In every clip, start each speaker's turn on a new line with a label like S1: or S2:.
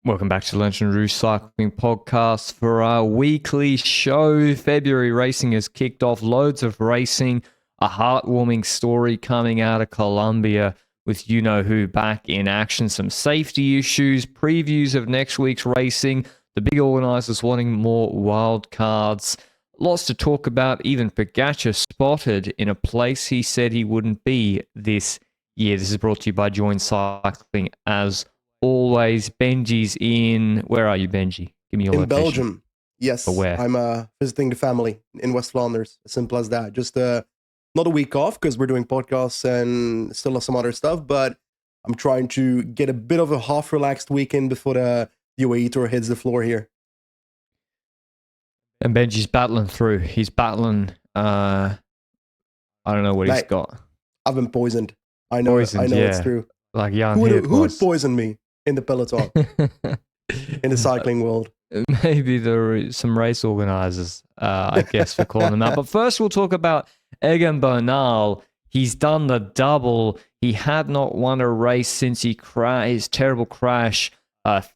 S1: Welcome back to the Lanterne Rouge Cycling Podcast for our weekly show. February racing has kicked off. Loads of racing. A heartwarming story coming out of Colombia with you-know-who back in action. Some safety issues. Previews of next week's racing. The big organisers wanting more wild cards. Lots to talk about. Even Pogačar spotted in a place he said he wouldn't be this year. This is brought to you by Join Cycling as always. Benji's in. Where are you, Benji? Give me your
S2: in
S1: location.
S2: Belgium. Yes,
S1: where?
S2: I'm visiting the family in West Flanders. As simple as that. Just not a week off because we're doing podcasts and still some other stuff. But I'm trying to get a bit of a half-relaxed weekend before the UAE Tour hits the floor here.
S1: And Benji's battling through. He's battling. I don't know what he's got.
S2: I've been poisoned. I know. I know it's true.
S1: Like young.
S2: Who would poison me in the peloton in the cycling world?
S1: Maybe there are some race organizers, I guess, for calling them out. But first, we'll talk about Egan Bernal. He's done the double. He had not won a race since his terrible crash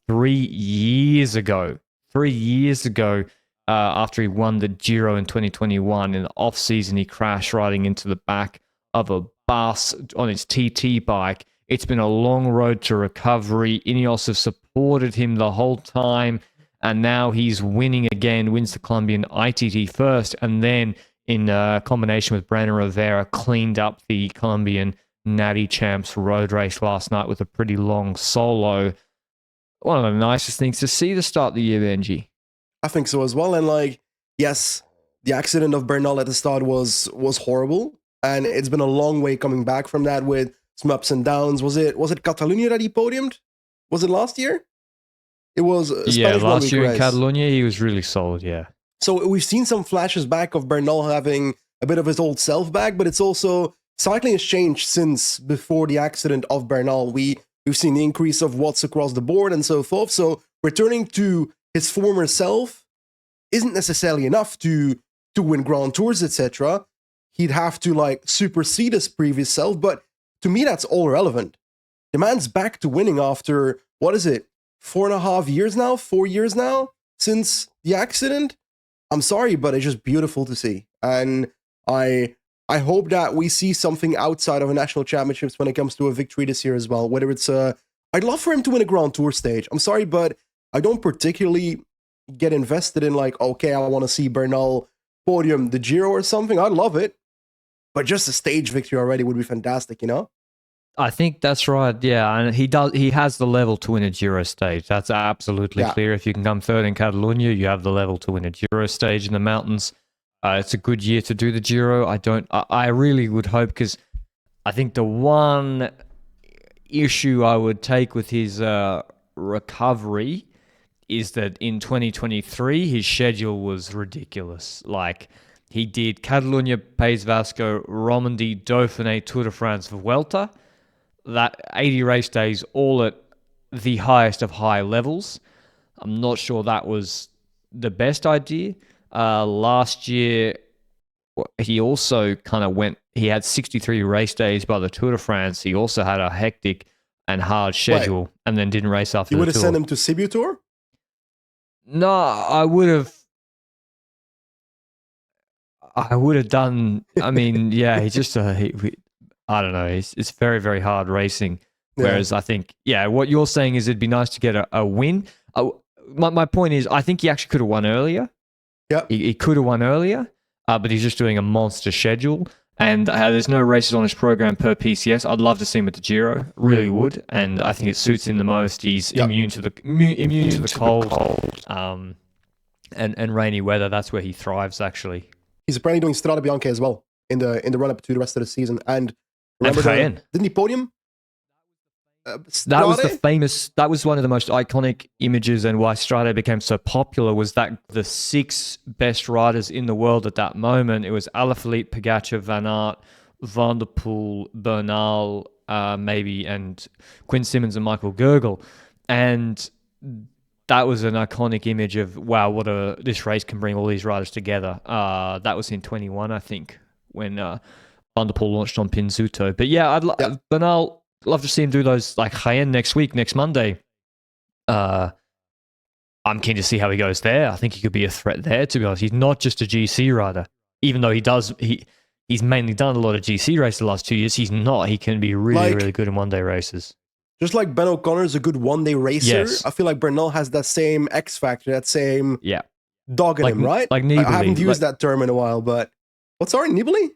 S1: 3 years ago. 3 years ago, after he won the Giro in 2021. In the off-season, he crashed riding into the back of a bus on his TT bike. It's been a long road to recovery. Ineos have supported him the whole time, and now he's winning again, wins the Colombian ITT first, and then in combination with Brandon Rivera, cleaned up the Colombian Natty Champs road race last night with a pretty long solo. One of the nicest things to see the start of the year, Benji.
S2: I think so as well. And yes, the accident of Bernal at the start was horrible, and it's been a long way coming back from that with some ups and downs. Was it Catalonia that he podiumed? Was it last year? It was
S1: last year in Catalonia, he was really solid, yeah.
S2: So we've seen some flashes back of Bernal having a bit of his old self back, but it's also, cycling has changed since before the accident of Bernal. We've seen the increase of watts across the board and so forth. So returning to his former self isn't necessarily enough to win Grand Tours, etc. He'd have to supersede his previous self, but to me, that's all relevant. The man's back to winning after, 4.5 years now? 4 years now since the accident? I'm sorry, but it's just beautiful to see. And I hope that we see something outside of a national championships when it comes to a victory this year as well. Whether it's I'd love for him to win a Grand Tour stage. I'm sorry, but I don't particularly get invested in I want to see Bernal podium the Giro or something. I'd love it. But just a stage victory already would be fantastic, you know?
S1: I think that's right, yeah. And he has the level to win a Giro stage. That's absolutely clear. If you can come third in Catalonia, you have the level to win a Giro stage in the mountains. It's a good year to do the Giro. I really would hope, because I think the one issue I would take with his recovery is that in 2023, his schedule was ridiculous. He did Catalonia, País Vasco, Romandy, Dauphiné, Tour de France, Vuelta. That 80 race days, all at the highest of high levels. I'm not sure that was the best idea. Last year, he also he had 63 race days by the Tour de France. He also had a hectic and hard schedule and then didn't race after the Tour.
S2: You would have sent him to Sibiu Tour?
S1: No, I would have done. I mean, yeah, he's just I don't know. It's very, very hard racing. Whereas I think, what you're saying is it'd be nice to get a win. My point is, I think he actually could have won earlier.
S2: Yeah,
S1: he could have won earlier, but he's just doing a monster schedule. And there's no races on his program per PCS. I'd love to see him at the Giro, really would. And I think it suits him the most. He's immune to the cold, and rainy weather. That's where he thrives, actually.
S2: He's apparently doing Strade Bianche as well in the run up to the rest of the season. And remember, didn't he podium?
S1: That was one of the most iconic images, and why Strade became so popular was that the 6 best riders in the world at that moment, it was Alaphilippe, Pogačar, Van Aert, Van der Poel, Bernal, maybe, and Quinn Simmons and Michael Gergel. And that was an iconic image of, wow, this race can bring all these riders together. That was in 21, I think, when Van der Poel launched on Pinzuto. But yeah, Bernal, love to see him do those, Jaén next Monday. I'm keen to see how he goes there. I think he could be a threat there, to be honest. He's not just a GC rider, even though he's mainly done a lot of GC races the last 2 years. He's not. He can be really, really good in one-day races.
S2: Just like Ben O'Connor is a good one-day racer,
S1: Yes.
S2: I feel like Bernal has that same X factor, that same dog in him, right?
S1: Like Nibali.
S2: I haven't used that term in a while, but sorry, Nibali?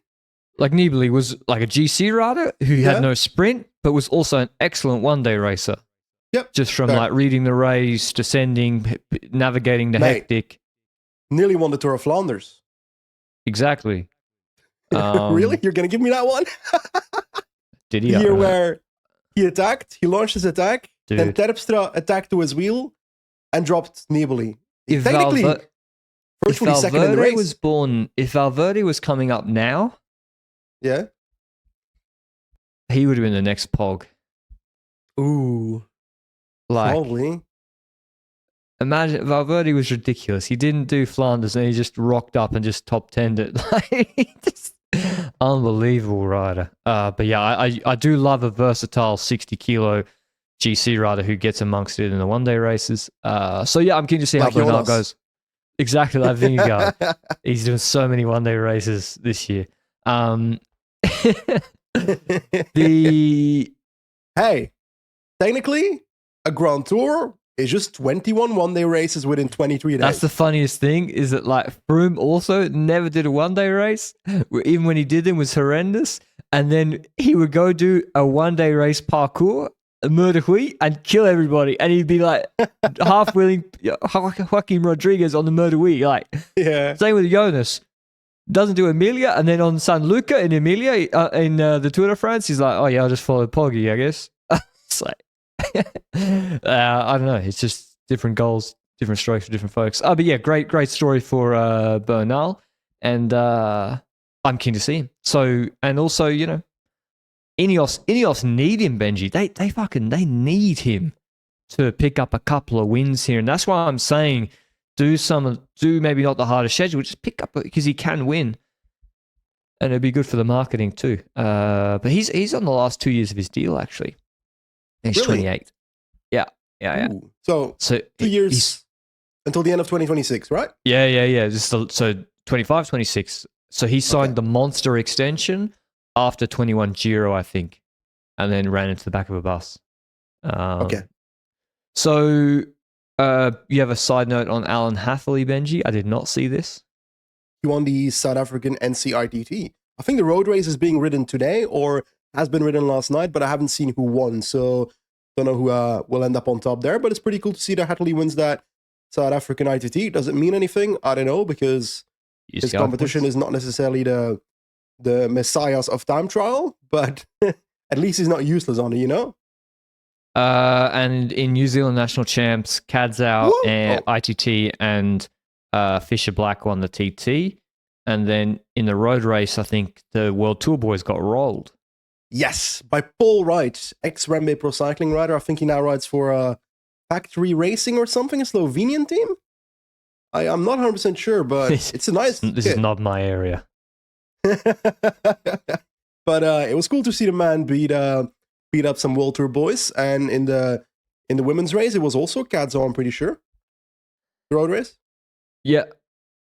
S1: Like Nibali was like a GC rider who had no sprint, but was also an excellent one-day racer.
S2: Yep.
S1: Just from like reading the race, descending, navigating the hectic.
S2: Nearly won the Tour of Flanders.
S1: Exactly.
S2: Really? You're going to give me that one?
S1: Did he?
S2: The year where he attacked, he launched his attack, then Terpstra attacked to his wheel and dropped Nibali. Technically, virtually second in the race.
S1: If Valverde was coming up now, he would have been the next Pog.
S2: Ooh.
S1: Like,
S2: probably.
S1: Imagine Valverde was ridiculous. He didn't do Flanders and he just rocked up and just top 10'd it. Like, just unbelievable rider. But yeah, I do love a versatile 60 kilo GC rider who gets amongst it in the one day races. So yeah, I'm keen to see how Bernal goes. Exactly like Vingegaard. He's doing so many one day races this year.
S2: Hey, technically, a Grand Tour is just 21 one-day races within 23 days.
S1: That's the funniest thing, is that like Froome also never did a one-day race. Even when he did them, was horrendous. And then he would go do a one-day race parcours, Murderhui, and kill everybody. And he'd be like half-wheeling Joaquim Rodriguez on the Murderhui. Like, same with Jonas. Doesn't do Emilia, and then on San Luca in Emilia, in the Tour de France, he's like, oh yeah, I'll just follow Poggi, I guess. It's like, I don't know. It's just different goals, different strokes for different folks. But yeah, great story for Bernal, and I'm keen to see him. So, and also, you know, Ineos need him, Benji. They need him to pick up a couple of wins here, and that's why I'm saying do maybe not the hardest schedule, just pick up, because he can win, and it'd be good for the marketing too. But he's on the last 2 years of his deal actually. He's really? 28. Yeah.
S2: Ooh. So 2 years until the end of 2026, right?
S1: Yeah. So 25, 26. So he signed the monster extension after 21 Giro, I think, and then ran into the back of a bus. So you have a side note on Alan Hatherley, Benji. I did not see this.
S2: He won the South African NCRTT. I think the road race is being ridden today, or has been ridden last night, but I haven't seen who won, so don't know who will end up on top there. But it's pretty cool to see that Hatherley wins that South African ITT. Does it mean anything? I don't know, because his competition is not necessarily the messiahs of time trial, but at least he's not useless on it, you know?
S1: And in New Zealand national champs, Cad's out, and ITT, and Fisher Black won the TT. And then in the road race, I think the World Tour boys got rolled.
S2: Yes, by Paul Wright, ex-Rembe Pro Cycling rider. I think he now rides for Factory Racing or something, a Slovenian team. I'm not 100% sure, but it's a nice
S1: This is not my area.
S2: But it was cool to see the man beat up some World Tour boys. And in the women's race, it was also Kadzo, I'm pretty sure. The road race?
S1: Yeah.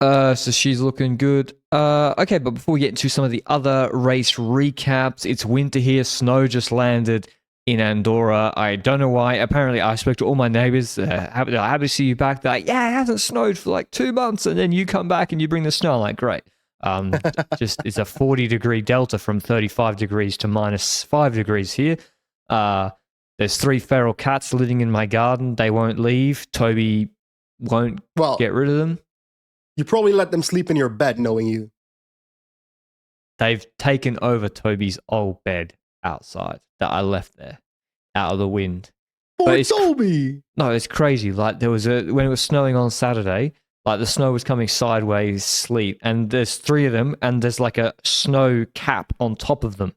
S1: So she's looking good. Okay, but before we get into some of the other race recaps, it's winter here. Snow just landed in Andorra. I don't know why. Apparently, I spoke to all my neighbors. Happy to see you back. They're like, yeah, it hasn't snowed for like 2 months, and then you come back and you bring the snow. I'm like, great. Just it's a 40-degree delta from 35 degrees to -5 degrees here. There's 3 feral cats living in my garden. They won't leave. Toby won't get rid of them.
S2: You probably let them sleep in your bed, knowing you.
S1: They've taken over Toby's old bed outside that I left there, out of the wind.
S2: Poor Toby!
S1: No, it's crazy. Like, there was when it was snowing on Saturday, like the snow was coming sideways, sleep, and there's 3 of them, and there's like a snow cap on top of them.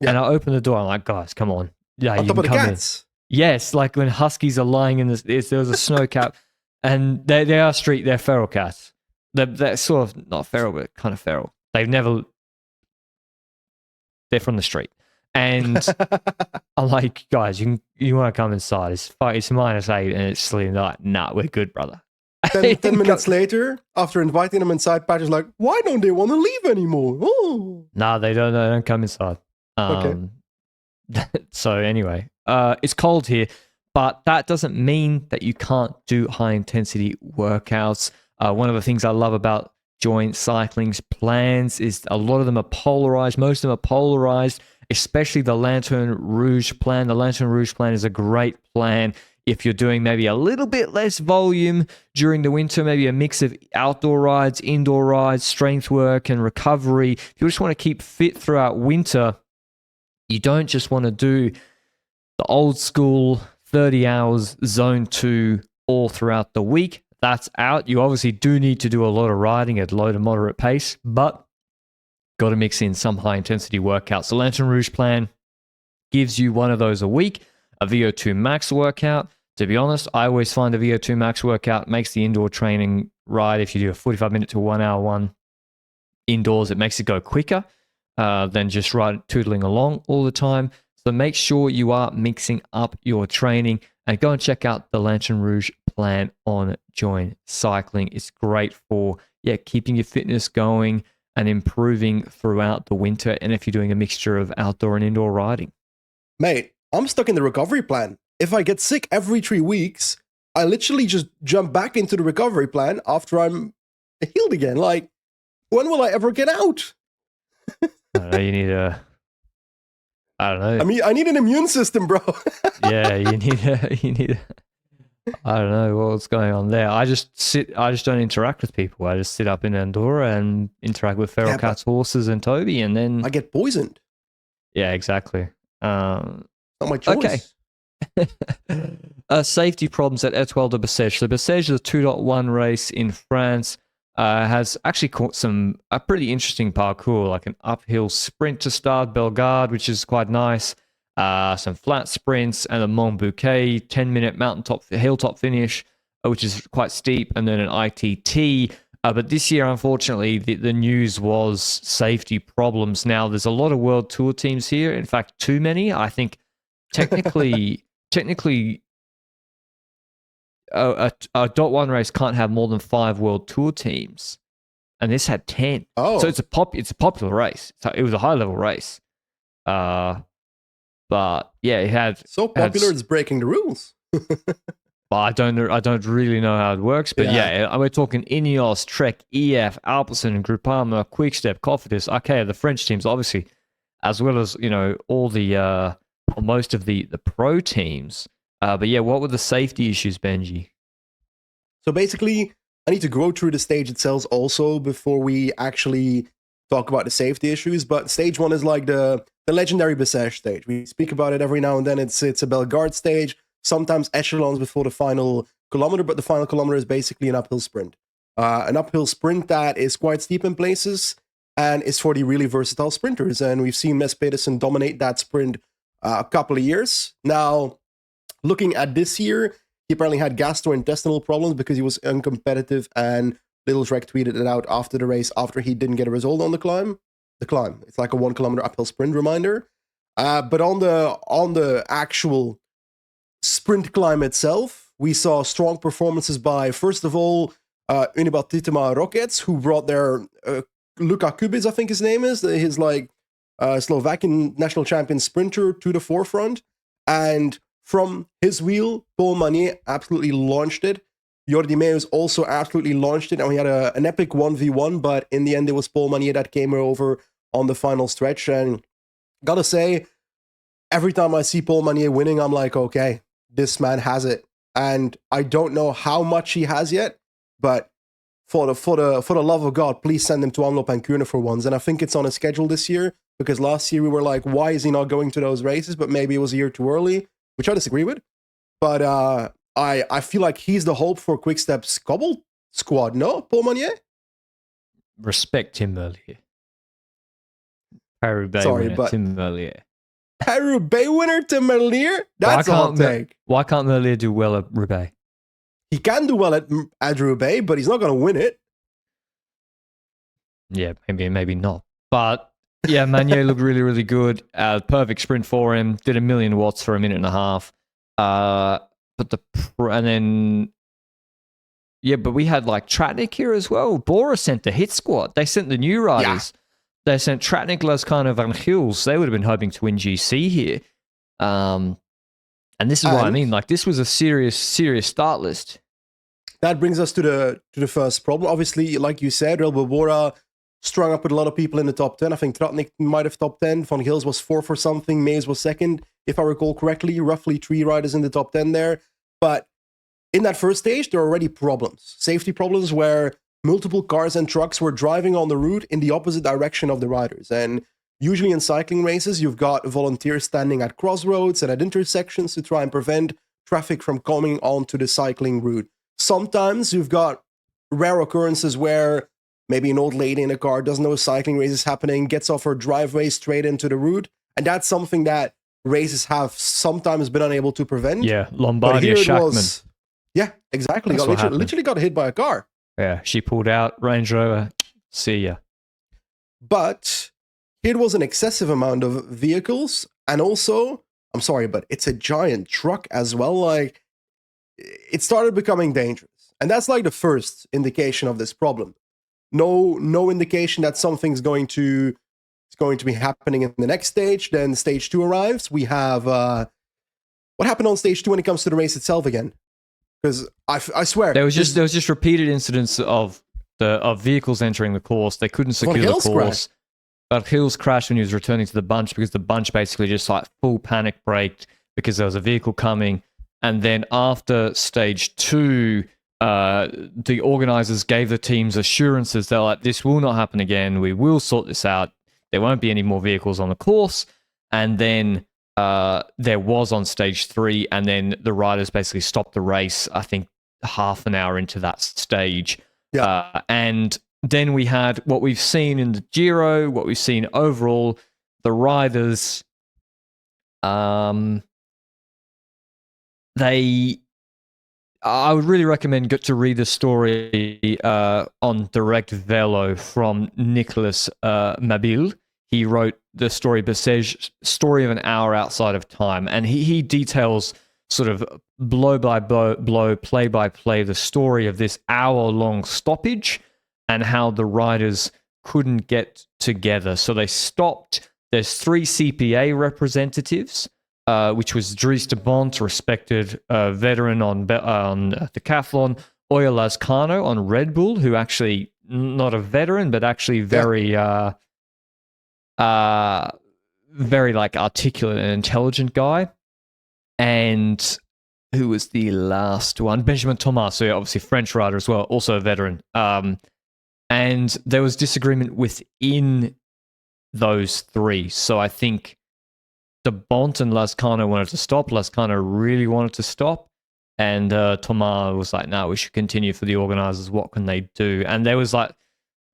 S1: Yeah. And I opened the door, I'm like, guys, come on. Yeah,
S2: on
S1: you
S2: top
S1: can
S2: of the
S1: come
S2: cats?
S1: In. Yes, like when huskies are lying in there was a snow cap, and they are they're feral cats. They're sort of not feral, but kind of feral. They're from the street. And I'm like, guys, you want to come inside? It's -8 and it's sleeping. They're like, nah, we're good, brother.
S2: 10 minutes later, after inviting them inside, Pat is like, why don't they want to leave anymore? Oh.
S1: Nah, they don't come inside.
S2: Okay.
S1: So anyway, it's cold here, but that doesn't mean that you can't do high intensity workouts. One of the things I love about Joint Cycling's plans is a lot of them are polarized. Most of them are polarized, especially the Lanterne Rouge plan. The Lanterne Rouge plan is a great plan if you're doing maybe a little bit less volume during the winter, maybe a mix of outdoor rides, indoor rides, strength work, and recovery. If you just want to keep fit throughout winter, you don't just want to do the old school 30 hours zone 2 all throughout the week. That's out. You obviously do need to do a lot of riding at low to moderate pace, but got to mix in some high intensity workouts. The Lanterne Rouge plan gives you one of those a week, a VO2 max workout. To be honest, I always find the VO2 max workout makes the indoor training ride. If you do a 45-minute to 1 hour one indoors, it makes it go quicker than just tootling along all the time. So make sure you are mixing up your training and go and check out the Lanterne Rouge plan on Join Cycling. It's great for keeping your fitness going and improving throughout the winter, and if you're doing a mixture of outdoor and indoor riding.
S2: Mate, I'm stuck in the recovery plan. If I get sick every 3 weeks, I literally just jump back into the recovery plan after I'm healed again. Like, when will I ever get out?
S1: I don't know, you need I don't know.
S2: I mean, I need an immune system, bro.
S1: Yeah, you need I don't know what's going on there. I just don't interact with people. I just sit up in Andorra and interact with feral cats, horses, and Toby, and then
S2: I get poisoned.
S1: Yeah, exactly.
S2: Not my choice.
S1: Okay. Safety problems at Etoile de Bessèges. So Bessèges is a 2.1 race in France. Has actually caught a pretty interesting parcours, like an uphill sprint to start, Bellegarde, which is quite nice. Some flat sprints and a Mont Bouquet 10-minute mountaintop hilltop finish, which is quite steep, and then an ITT. But this year, unfortunately, the news was safety problems. Now, there's a lot of World Tour teams here. In fact, too many. I think technically, a .1 race can't have more than 5 World Tour teams, and this had 10.
S2: Oh,
S1: so it's a popular race. So it was a high level race. But yeah, it had
S2: so popular it's breaking the rules.
S1: But I don't really know how it works. But yeah, we're talking Ineos, Trek, EF, Alpecin, Groupama, Quickstep, Cofidis, okay, the French teams obviously, as well as all the most of the pro teams. But yeah, what were the safety issues, Benji?
S2: So basically, I need to go through the stage itself also before we actually talk about the safety issues. But stage 1 is like the legendary Bessèges stage. We speak about it every now and then. It's a Bellegarde stage, sometimes echelons before the final kilometer, but the final kilometer is basically an uphill sprint. An uphill sprint that is quite steep in places and is for the really versatile sprinters. And we've seen Mess Pedersen dominate that sprint a couple of years. Now, looking at this year, he apparently had gastrointestinal problems because he was uncompetitive, and Little Trek tweeted it out after the race after he didn't get a result on the climb. It's like a 1 kilometer uphill sprint reminder. But on the actual sprint climb itself, we saw strong performances by, first of all, Unibat Titema Rockets, who brought their Luka Kubic, I think his name is, his Slovakian national champion sprinter, to the forefront. And from his wheel, Paul Manier absolutely launched it. Jordi Meus also absolutely launched it, and we had an epic 1v1, but in the end it was Paul Manier that came over on the final stretch. And gotta say, every time I see Paul Manier winning, I'm like, okay, this man has it. And I don't know how much he has yet, but for the love of God, please send him to Omloop and Kuurne for once. And I think it's on a schedule this year, because last year we were like, why is he not going to those races? But maybe it was a year too early, which I disagree with. But I feel like he's the hope for Quickstep's Cobble squad, no, Paul Manier?
S1: Respect Tim Merlier. Paris-Roubaix winner Tim Merlier.
S2: Paris-Roubaix winner Tim Merlier? That's a hot take.
S1: Why can't Merlier do well at Roubaix?
S2: He can do well at Roubaix, but he's not going to win it.
S1: Yeah, maybe not. But Yeah, Manier looked really, really good. Perfect sprint for him. Did 1,000,000 watts for a minute and a half. But we had like Tratnik here as well. Bora sent the hit squad. They sent the new riders. Yeah. They sent Tratnik, Lascano, Van Gils. They would have been hoping to win GC here. And this is what I mean. Like, this was a serious start list.
S2: That brings us to the first problem. Obviously, like you said, Rilbo Bora strung up with a lot of people in the top 10. I think Tratnik might have top 10. Van Gils was 4th or something. Mays was 2nd, if I recall correctly. Roughly 3 riders in the top 10 there. But in that first stage, there are already problems. Safety problems where multiple cars and trucks were driving on the route in the opposite direction of the riders. And usually in cycling races, you've got volunteers standing at crossroads and at intersections to try and prevent traffic from coming onto the cycling route. Sometimes you've got rare occurrences where maybe an old lady in a car doesn't know a cycling race is happening, gets off her driveway straight into the route. And that's something that races have sometimes been unable to prevent.
S1: Yeah, Lombardia Shackman.
S2: Yeah, exactly. Literally got hit by a car.
S1: Yeah, she pulled out, Range Rover, see ya.
S2: But it was an excessive amount of vehicles. And also, I'm sorry, but it's a giant truck as well. Like, it started becoming dangerous. And that's like the first indication of this problem. No indication that something's going to be happening in the next stage. Then stage 2 arrives. We have what happened on stage 2 when it comes to the race itself again? Because I swear
S1: there was just repeated incidents of vehicles entering the course. They couldn't secure the course. But Hills crashed when he was returning to the bunch because the bunch basically just like full panic braked because there was a vehicle coming. And then after stage 2, the organizers gave the teams assurances. They're like, this will not happen again. We will sort this out. There won't be any more vehicles on the course. And then there was on stage 3, and then the riders basically stopped the race, I think, half an hour into that stage.
S2: Yeah.
S1: And then we had what we've seen in the Giro, what we've seen overall, the riders, I would really recommend to read the story on Direct Velo from Nicolas Mabille. He wrote the story Bessèges, Story of an Hour Outside of Time, and he details sort of blow by blow, play by play, the story of this hour-long stoppage and how the riders couldn't get together. So they stopped. There's 3 CPA representatives, which was Dries de Bont, respected veteran on decathlon, Oya Lascano on Red Bull, who actually not a veteran, but actually very like articulate and intelligent guy. And who was the last one? Benjamin Thomas, so obviously French rider as well, also a veteran. And there was disagreement within those 3. So I think De Bont and Lascano wanted to stop. Lascano really wanted to stop. And Thomas was like, no, we should continue for the organizers. What can they do? And there was like,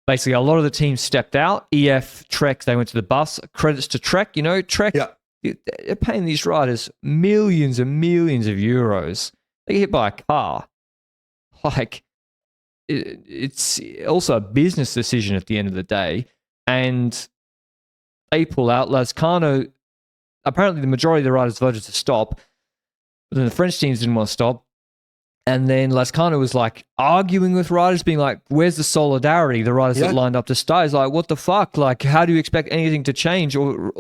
S1: basically a lot of the teams stepped out. EF, Trek, they went to the bus. Credits to Trek. You know, Trek, they're paying these riders millions and millions of euros. They get hit by a car. Like, it's also a business decision at the end of the day. And they pull out. Lascano, apparently the majority of the riders voted to stop, but then the French teams didn't want to stop. And then Lascano was like arguing with riders, being like, where's the solidarity? The riders that lined up to start is like, what the fuck? Like, how do you expect anything to change or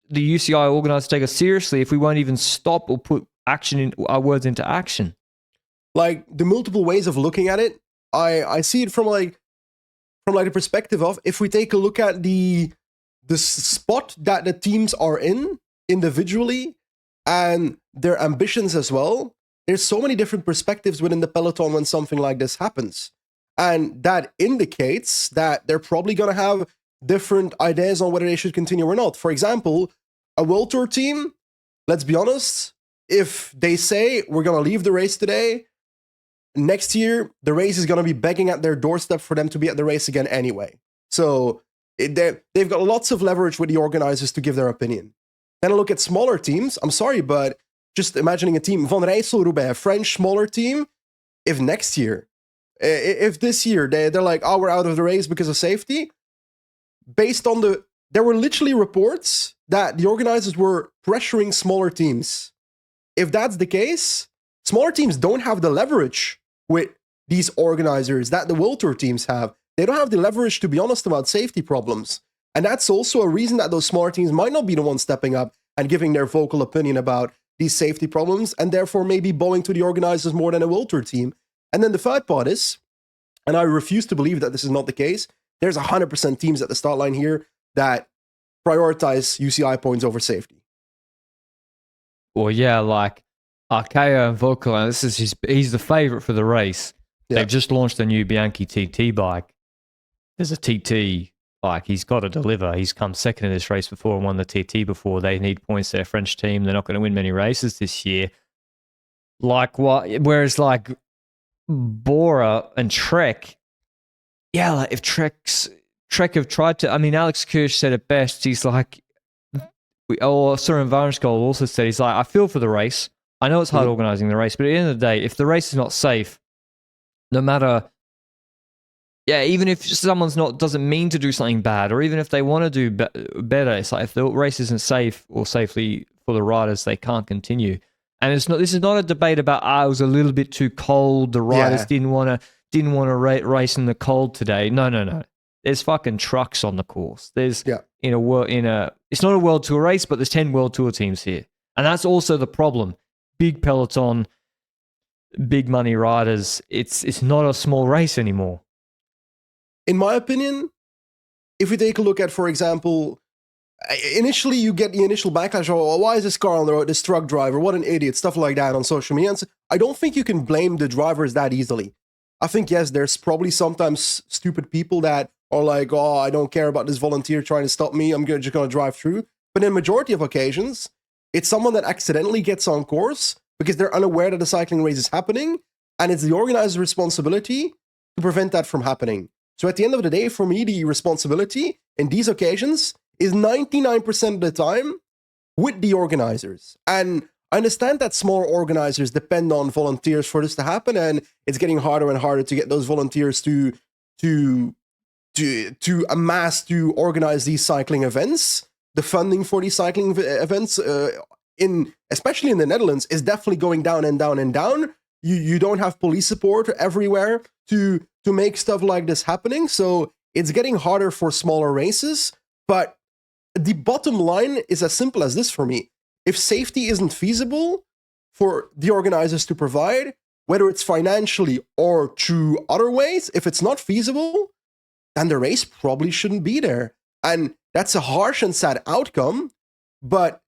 S1: the UCI organizers take us seriously if we won't even stop or put action in our words into action?
S2: Like, the multiple ways of looking at it, I see it from the perspective of, if we take a look at the spot that the teams are in individually and their ambitions as well, there's so many different perspectives within the peloton when something like this happens. And that indicates that they're probably going to have different ideas on whether they should continue or not. For example, a World Tour team, let's be honest, if they say we're going to leave the race today, next year, the race is going to be begging at their doorstep for them to be at the race again anyway. So they've got lots of leverage with the organizers to give their opinion. Then I look at smaller teams. I'm sorry, but just imagining a team, Van Rijssel-Roubaix, a French smaller team, if next year, if this year they're like, oh, we're out of the race because of safety, based on the there were literally reports that the organizers were pressuring smaller teams. If that's the case, smaller teams don't have the leverage with these organizers that the World Tour teams have. They don't have the leverage, to be honest, about safety problems. And that's also a reason that those smaller teams might not be the ones stepping up and giving their vocal opinion about these safety problems, and therefore maybe bowing to the organizers more than a World Tour team. And then the third part is, and I refuse to believe that this is not the case, there's 100% teams at the start line here that prioritize UCI points over safety.
S1: Well, yeah, like Arkea and Volta, he's the favorite for the race. Yeah. They've just launched a new Bianchi TT bike. There's a TT bike. He's got to deliver. He's come second in this race before and won the TT before. They need points. They're a French team. They're not going to win many races this year. Like what? Whereas like Bora and Trek, yeah, like if Trek have tried to, I mean, Alex Kirsch said it best. He's like, Søren Varnskjold also said, he's like, I feel for the race. I know it's hard organizing the race, but at the end of the day, if the race is not safe, no matter, yeah, even if someone's doesn't mean to do something bad, or even if they want to do better, it's like if the race isn't safe or safely for the riders, they can't continue. And this is not a debate about it was a little bit too cold. The riders didn't want to race in the cold today. No. There's fucking trucks on the course. There's it's not a World Tour race, but there's 10 World Tour teams here, and that's also the problem. Big peloton, big money riders. It's not a small race anymore.
S2: In my opinion, if we take a look at, for example, initially you get the initial backlash, oh, why is this car on the road, this truck driver, what an idiot, stuff like that on social media. And so I don't think you can blame the drivers that easily. I think, yes, there's probably sometimes stupid people that are like, oh, I don't care about this volunteer trying to stop me, I'm just going to drive through. But in majority of occasions, it's someone that accidentally gets on course because they're unaware that the cycling race is happening, and it's the organizer's responsibility to prevent that from happening. So at the end of the day, for me, the responsibility in these occasions is 99% of the time with the organizers. And I understand that smaller organizers depend on volunteers for this to happen, and it's getting harder and harder to get those volunteers to amass to organize these cycling events. The funding for these cycling events, especially in the Netherlands, is definitely going down and down and down. You don't have police support everywhere to make stuff like this happening, so it's getting harder for smaller races. But the bottom line is as simple as this for me. If safety isn't feasible for the organizers to provide, whether it's financially or through other ways, if it's not feasible, then the race probably shouldn't be there. And that's a harsh and sad outcome, but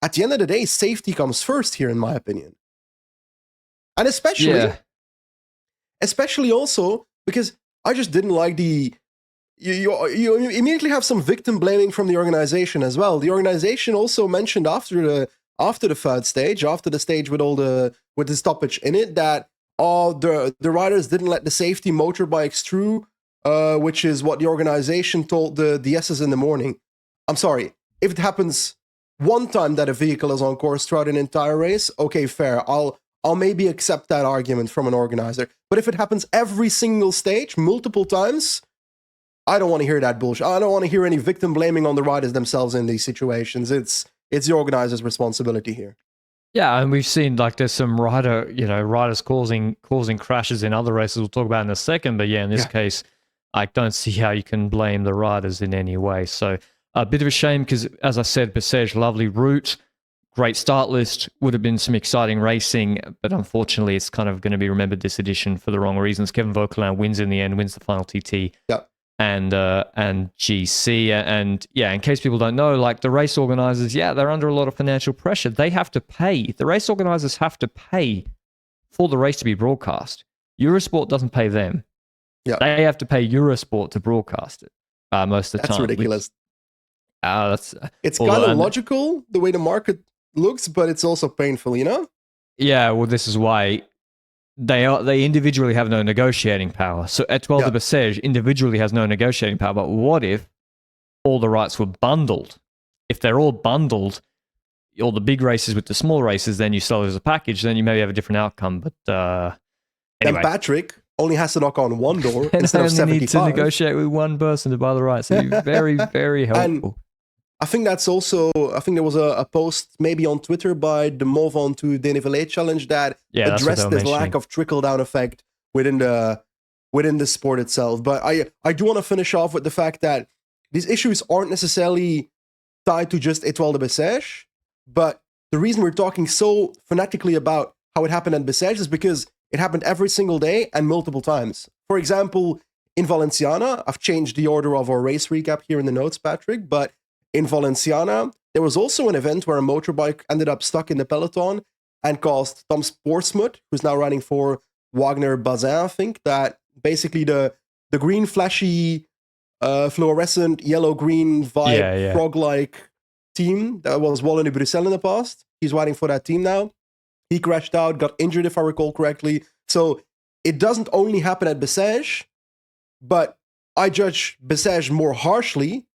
S2: at the end of the day, safety comes first here, in my opinion. And especially also because I just didn't like you immediately have some victim blaming from the organization as well. The organization also mentioned after the third stage, after the stage with the stoppage in it, that the riders didn't let the safety motorbikes through, which is what the organization told the S's in the morning. I'm sorry, if it happens one time that a vehicle is on course throughout an entire race, okay, fair. I'll maybe accept that argument from an organizer. But if it happens every single stage, multiple times, I don't want to hear that bullshit. I don't want to hear any victim blaming on the riders themselves in these situations. It's the organizer's responsibility here.
S1: Yeah, and we've seen like there's some riders causing crashes in other races we'll talk about in a second. But yeah, in this case, I don't see how you can blame the riders in any way. So a bit of a shame because, as I said, Bessèges, lovely route, great start list, would have been some exciting racing, but unfortunately it's kind of going to be remembered this edition for the wrong reasons. Kevin Vauquelin wins in the end, wins the final TT.
S2: Yep.
S1: And GC. And yeah, in case people don't know, like the race organizers, they're under a lot of financial pressure. They have to pay. The race organizers have to pay for the race to be broadcast. Eurosport doesn't pay them.
S2: Yeah.
S1: They have to pay Eurosport to broadcast it most of the time.
S2: That's ridiculous. It's
S1: kind
S2: of logical the way the market looks, but it's also painful, you know?
S1: Yeah, well, this is why they individually have no negotiating power. So Etoile de Bessèges individually has no negotiating power. But what if all the rights were bundled? If they're all bundled, all the big races with the small races, then you sell it as a package, then you maybe have a different outcome. But anyway.
S2: And Patrick, only has to knock on one door
S1: And
S2: instead
S1: I
S2: of
S1: only need to
S2: 75.
S1: negotiate with one person to buy the rights. So you're very, very helpful.
S2: And I think that's also, I think there was a post maybe on Twitter by the Move On to Dénivelé challenge that addressed this lack of trickle-down effect within the sport itself. But I do want to finish off with the fact that these issues aren't necessarily tied to just Etoile de Bessèges, but the reason we're talking so fanatically about how it happened at Bessèges is because it happened every single day and multiple times. For example, in Valenciana, I've changed the order of our race recap here in the notes, Patrick, but in Valenciana, there was also an event where a motorbike ended up stuck in the peloton and caused Tom Sportsmut, who's now riding for Wagner Bazin, I think, that basically the green flashy fluorescent yellow-green vibe frog-like team that was Wallonie Bruxelles in the past. He's riding for that team now. He crashed out, got injured if I recall correctly. So it doesn't only happen at Bessèges, but I judge Bessèges more harshly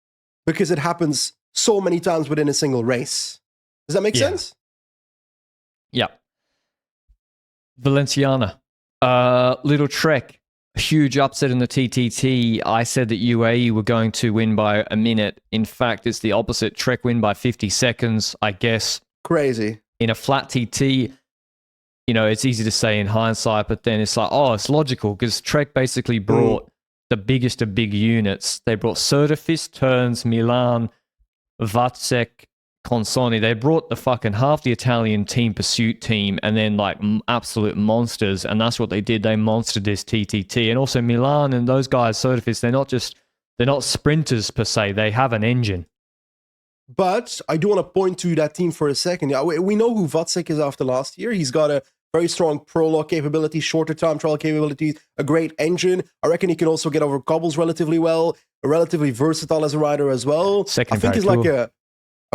S2: because it happens so many times within a single race. Does that make sense?
S1: Yeah. Valenciana. Little Trek. A huge upset in the TTT. I said that UAE were going to win by a minute. In fact, it's the opposite. Trek win by 50 seconds, I guess.
S2: Crazy.
S1: In a flat TT, you know, it's easy to say in hindsight, but then it's like, oh, it's logical because Trek basically brought the biggest of big units. They brought Söderqvist, Turns, Milan, Vacek, Consoni. They brought the fucking half the Italian team pursuit team and then like absolute monsters. And that's what they did. They monstered this TTT. And also Milan and those guys, Söderqvist, they're not sprinters per se. They have an engine.
S2: But I do want to point to that team for a second. Yeah, we know who Vacek is after last year. He's got a very strong prologue capability, shorter time trial capability, a great engine. I reckon he can also get over cobbles relatively well, relatively versatile as a rider as well. I think he's like a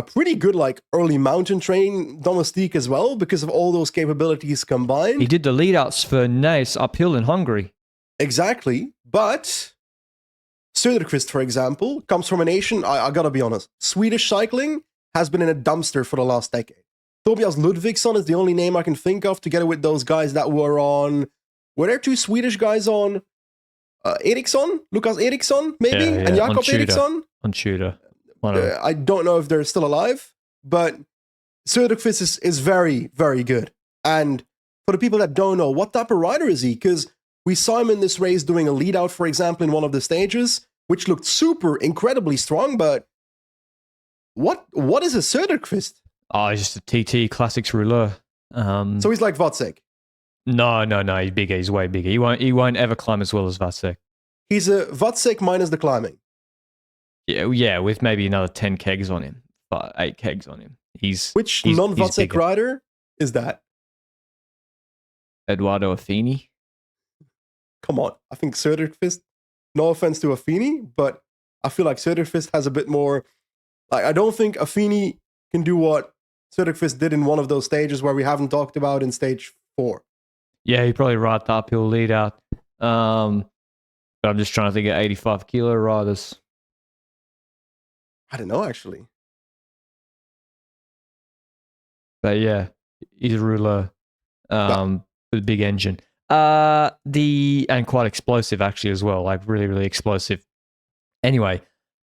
S2: pretty good like early mountain train domestique as well because of all those capabilities combined.
S1: He did the lead outs for Naes uphill in Hungary.
S2: Exactly. But Söderqvist, for example, comes from a nation, I gotta be honest, Swedish cycling has been in a dumpster for the last decade. Tobias Ludvigsson is the only name I can think of, together with those guys that were on... Were there two Swedish guys on? Eriksson? Lucas Eriksson, maybe?
S1: Yeah,
S2: and Jakob Eriksson?
S1: On Tudor.
S2: I don't know if they're still alive, but Söderqvist is very, very good. And for the people that don't know, what type of rider is he? Because we saw him in this race doing a lead out, for example, in one of the stages, which looked super incredibly strong, but what is a Söderqvist?
S1: Oh, he's just a TT Classics rouleur.
S2: So he's like Vacek.
S1: No, he's bigger. He's way bigger. He won't ever climb as well as Vacek.
S2: He's a Vacek minus the climbing.
S1: Yeah, with maybe another 10 kegs on him, 8 kegs on him.
S2: Which non-Vacek rider is that?
S1: Eduardo Affini.
S2: Come on, I think Söderqvist. No offense to Affini, but I feel like Söderqvist has a bit more. Like I don't think Affini can do what Söderqvist did in one of those stages where we haven't talked about in stage 4.
S1: Yeah, he probably ride the uphill lead out. But I'm just trying to think of 85 kilo riders.
S2: I don't know, actually.
S1: But yeah, he's a rouleur with a big engine. And quite explosive actually as well, like really, really explosive. Anyway,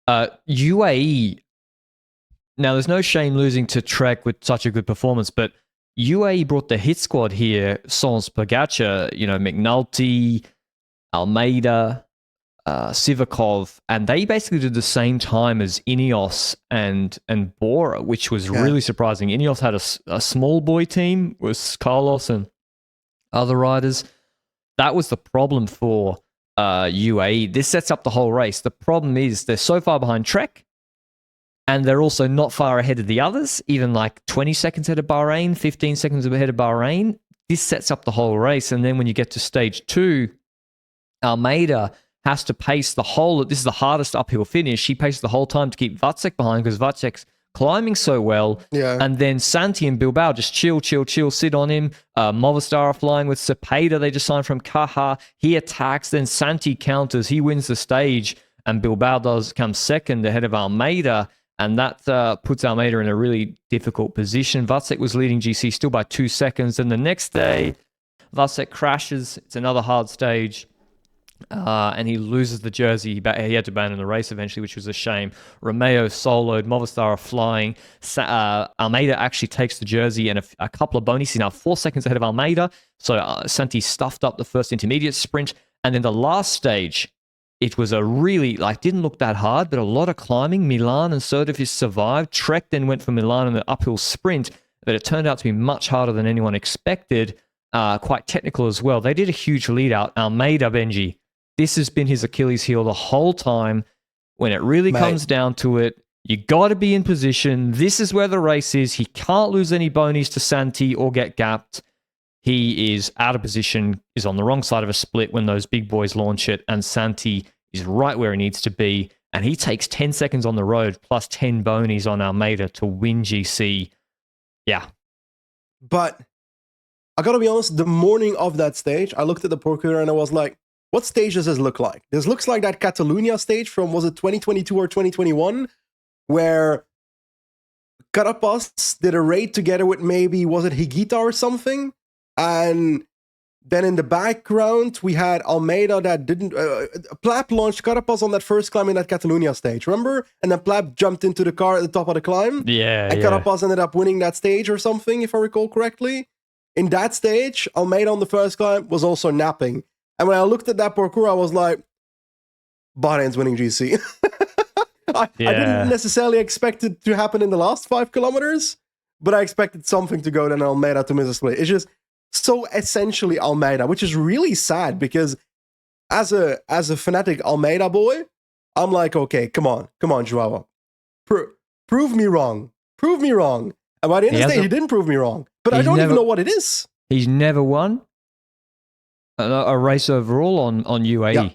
S1: UAE. Now, there's no shame losing to Trek with such a good performance, but UAE brought the hit squad here, Sans Pogacar, McNulty, Almeida, Sivakov, and they basically did the same time as Ineos and Bora, which was really surprising. Ineos had a small boy team with Carlos and other riders. That was the problem for UAE. This sets up the whole race. The problem is they're so far behind Trek, and they're also not far ahead of the others, even like 20 seconds ahead of Bahrain, 15 seconds ahead of Bahrain. This sets up the whole race. And then when you get to stage 2, Almeida has to pace the whole... This is the hardest uphill finish. He paces the whole time to keep Vacek behind because Vacek's climbing so well. Yeah. And then Santi and Bilbao just chill, sit on him. Movistar are flying with Cepeda. They just signed from Caja. He attacks, then Santi counters. He wins the stage, and Bilbao comes second ahead of Almeida. And that puts Almeida in a really difficult position. Vacek was leading GC still by 2 seconds. And the next day, Vacek crashes. It's another hard stage. and he loses the jersey. He had to abandon the race eventually, which was a shame. Romeo soloed, Movistar are flying. Almeida actually takes the jersey and a couple of bonies. He's now 4 seconds ahead of Almeida. So Santi stuffed up the first intermediate sprint. And then the last stage, it was a really, didn't look that hard, but a lot of climbing. Milan and Sertifis survived. Trek then went for Milan in the uphill sprint, but it turned out to be much harder than anyone expected. Quite technical as well. They did a huge lead out. Almeida, Benji, this has been his Achilles heel the whole time. When it really comes down to it, you got to be in position. This is where the race is. He can't lose any bonies to Santi or get gapped. He is out of position, is on the wrong side of a split when those big boys launch it, and Santi is right where he needs to be, and he takes 10 seconds on the road plus 10 bonies on Almeida to win GC. Yeah.
S2: But I got to be honest, the morning of that stage, I looked at the parkour and I was like, what stage does this look like? This looks like that Catalunya stage from, was it 2022 or 2021, where Carapaz did a raid together with maybe, was it Higuita or something? And then in the background, we had Almeida that didn't... Plap launched Carapaz on that first climb in that Catalunya stage, remember? And then Plap jumped into the car at the top of the climb.
S1: Yeah,
S2: and Carapaz ended up winning that stage or something, if I recall correctly. In that stage, Almeida on the first climb was also napping. And when I looked at that parkour, I was like, Bahrain's winning GC. I didn't necessarily expect it to happen in the last 5 kilometers, but I expected something to go then Almeida to miss a split. It's just so essentially Almeida, which is really sad because as a fanatic Almeida boy, I'm like, okay, come on, Joao. Prove me wrong. And by the end of the day, he didn't prove me wrong. But I don't even know what it is.
S1: He's never won a race overall on UAE. Yeah.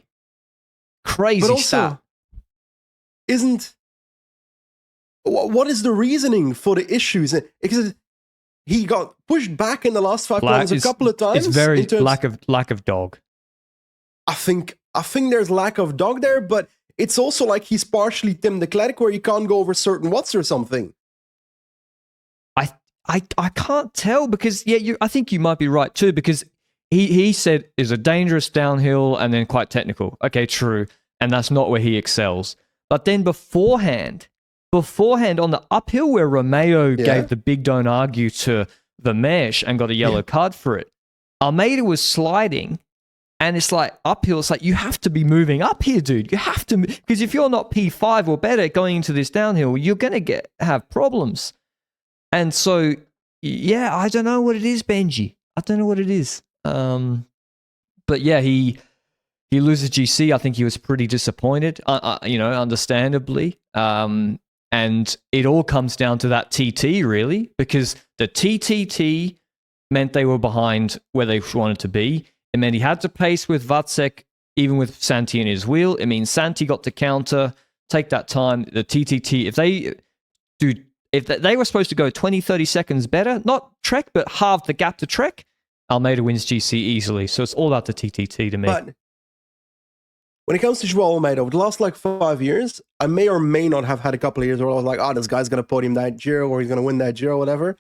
S1: Crazy
S2: but also,
S1: stat.
S2: What is the reasoning for the issues? Because he got pushed back in the last 5 rounds a couple of times.
S1: It's very lack of dog.
S2: I think there's lack of dog there, but it's also like he's partially Tim de Klerk where you can't go over certain watts or something.
S1: I can't tell because I think you might be right too because he said is a dangerous downhill and then quite technical. Okay, true, and that's not where he excels. But then beforehand on the uphill where Romeo gave the big don't argue to the mesh and got a yellow card for it, Almeida was sliding, and it's like uphill. It's like you have to be moving up here, dude. You have to, because if you're not P5 or better going into this downhill, you're gonna have problems. And so, I don't know what it is, Benji. I don't know what it is. But yeah, he loses GC. I think he was pretty disappointed, understandably. And it all comes down to that TT, really, because the TTT meant they were behind where they wanted to be. It meant he had to pace with Vacek, even with Santi in his wheel. It means Santi got to counter, take that time. The TTT, if they were supposed to go 20, 30 seconds better, not Trek, but halve the gap to Trek, Almeida wins GC easily. So it's all about the TTT to me.
S2: But when it comes to Joao Almeida, over the last 5 years, I may or may not have had a couple of years where I was like, this guy's going to podium that Giro or he's going to win that Giro, whatever.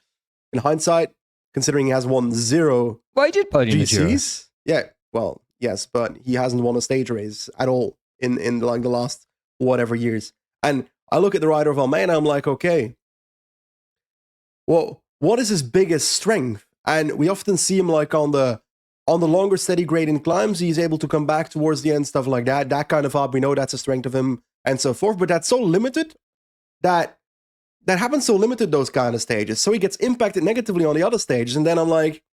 S2: In hindsight, considering he has won 0
S1: he did podium
S2: GCs. Yeah, well, yes, but he hasn't won a stage race at all in the last whatever years. And I look at the rider of Almeida, I'm like, okay, well, what is his biggest strength? And we often see him on the longer steady gradient climbs, he's able to come back towards the end, stuff like that. That kind of up, we know that's a strength of him and so forth. But that's so limited that happens so limited, those kind of stages. So he gets impacted negatively on the other stages. And then I'm like,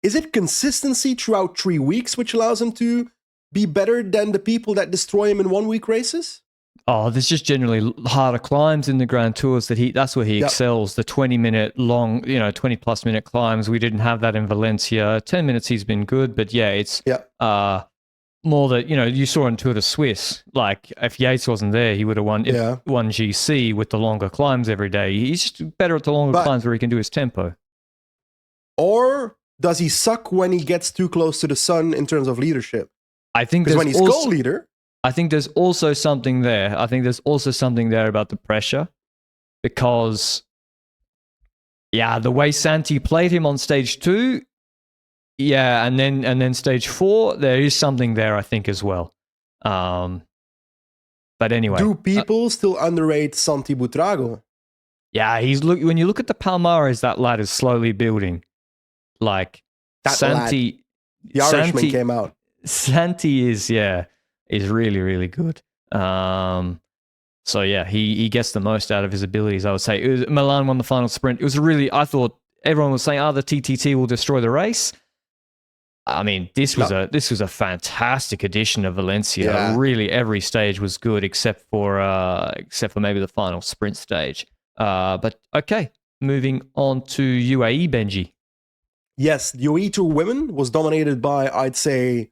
S2: is it consistency throughout 3 weeks, which allows him to be better than the people that destroy him in 1 week races?
S1: Oh, there's just generally harder climbs in the Grand Tours that's where he excels. The 20-minute long, 20-plus minute climbs. We didn't have that in Valencia. 10 minutes he's been good, but it's more that, you saw in Tour de Suisse. Like if Yates wasn't there, he would have won GC with the longer climbs every day. He's just better at the longer climbs where he can do his tempo.
S2: Or does he suck when he gets too close to the sun in terms of leadership?
S1: I think
S2: because when he's co-leader,
S1: I think there's also something there. I think there's also something there about the pressure because, the way Santi played him on stage 2, Yeah, and then stage 4, there is something there, I think, as well. But anyway,
S2: Do people still underrate Santi Buitrago?
S1: Yeah, when you look at the Palmares, that lad is slowly building. Like
S2: That
S1: Santi,
S2: lad. The Irishman came out.
S1: Santi is really, really good. So yeah, he gets the most out of his abilities, I would say. Milan won the final sprint. It was I thought everyone was saying, the TTT will destroy the race. I mean, this was a fantastic edition of Valencia.
S2: Yeah.
S1: Really, every stage was good except for maybe the final sprint stage. But okay, moving on to UAE, Benji.
S2: Yes, the UAE Tour Women was dominated by, I'd say,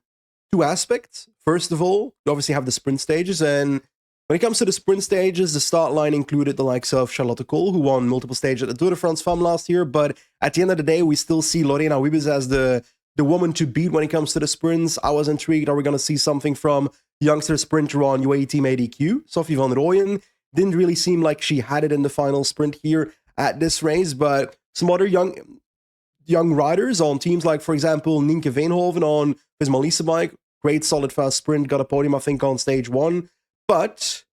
S2: 2 aspects. First of all, you obviously have the sprint stages, and when it comes to the sprint stages, the start line included the likes of Charlotte Kool, who won multiple stages at the Tour de France Femme last year, but at the end of the day, we still see Lorena Wiebes as the woman to beat when it comes to the sprints. I was intrigued, are we going to see something from youngster sprinter on UAE Team ADQ? Sophie van Rooyen didn't really seem like she had it in the final sprint here at this race, but some other young riders on teams like, for example, Nienke Veenhoven on his Malisa bike. Great solid fast sprint, got a podium, I think, on stage 1. But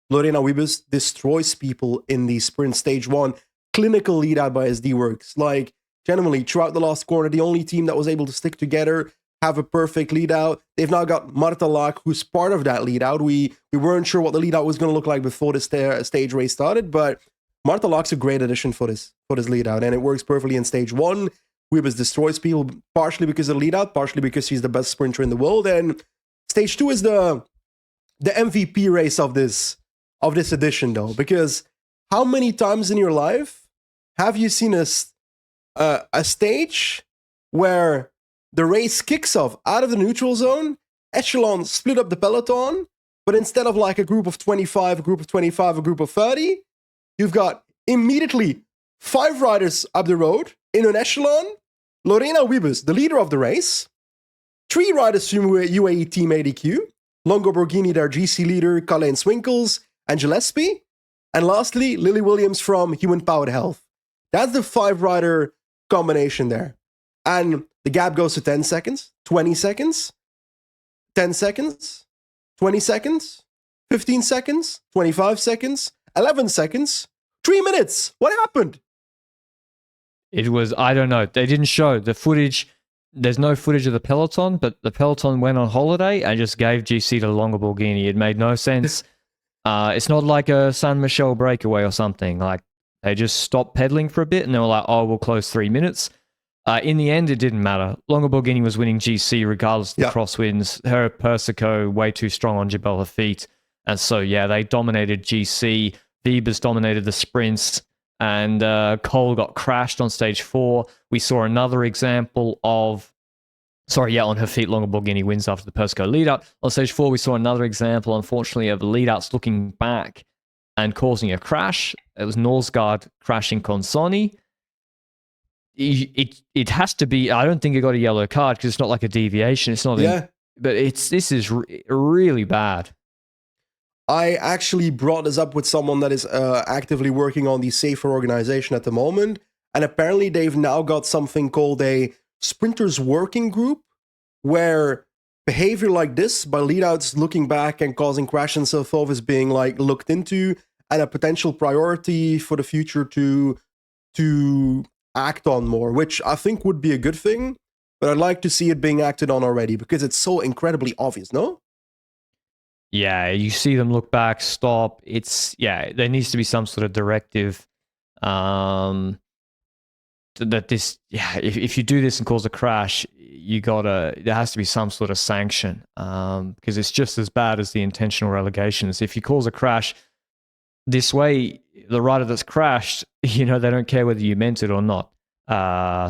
S2: Lorena Wiebes destroys people in the sprint stage 1. Clinical lead out by SD Works. Like, genuinely, throughout the last corner, the only team that was able to stick together, have a perfect lead out. They've now got Marta Laak, who's part of that lead out. We weren't sure what the lead out was going to look like before the stage race started, but Marta Laak's a great addition for this lead out, and it works perfectly in stage 1. Wiebes destroys people partially because of the lead out, partially because she's the best sprinter in the world. And stage 2 is the MVP race of this edition, though, because how many times in your life have you seen a stage where the race kicks off out of the neutral zone, Echelon split up the peloton, but instead of like a group of 25, a group of 25, a group of 30, you've got immediately 5 riders up the road in an echelon, Lorena Wiebes, the leader of the race, 3 riders from UAE Team ADQ, Longo Borghini, their GC leader, Colleen Swinkles, and Gillespie, and lastly, Lily Williams from Human Powered Health. That's the 5-rider combination there. And the gap goes to 10 seconds, 20 seconds, 10 seconds, 20 seconds, 15 seconds, 25 seconds, 11 seconds, 3 minutes. What happened?
S1: It was, I don't know. They didn't show the footage. There's no footage of the peloton, but the peloton went on holiday and just gave GC to Longo Borghini. It made no sense. It's not like a San Michel breakaway or something. Like, they just stopped pedaling for a bit and they were like, oh, we'll close 3 minutes. In the end, it didn't matter. Longo Borghini was winning GC regardless of the crosswinds. Her Persico way too strong on Jebel Hafid. And so, yeah, they dominated GC. Wiebes dominated the sprints. And Cole got crashed on stage 4. We saw another example of... on her feet, Longo Borghini wins after the Persico lead-up. On stage 4, we saw another example, unfortunately, of the lead-outs looking back and causing a crash. It was Norsgaard crashing Consoni. It has to be... I don't think it got a yellow card because it's not like a deviation. It's not... but this is really bad.
S2: I actually brought this up with someone that is actively working on the Safer organization at the moment, and apparently they've now got something called a Sprinters Working Group, where behavior like this, by leadouts looking back and causing crash and so forth, is being like looked into, and a potential priority for the future to act on more, which I think would be a good thing, but I'd like to see it being acted on already, because it's so incredibly obvious, no?
S1: Yeah, you see them look back, stop. There needs to be some sort of directive that this, if you do this and cause a crash, there has to be some sort of sanction because it's just as bad as the intentional relegations. If you cause a crash this way, the rider that's crashed, they don't care whether you meant it or not.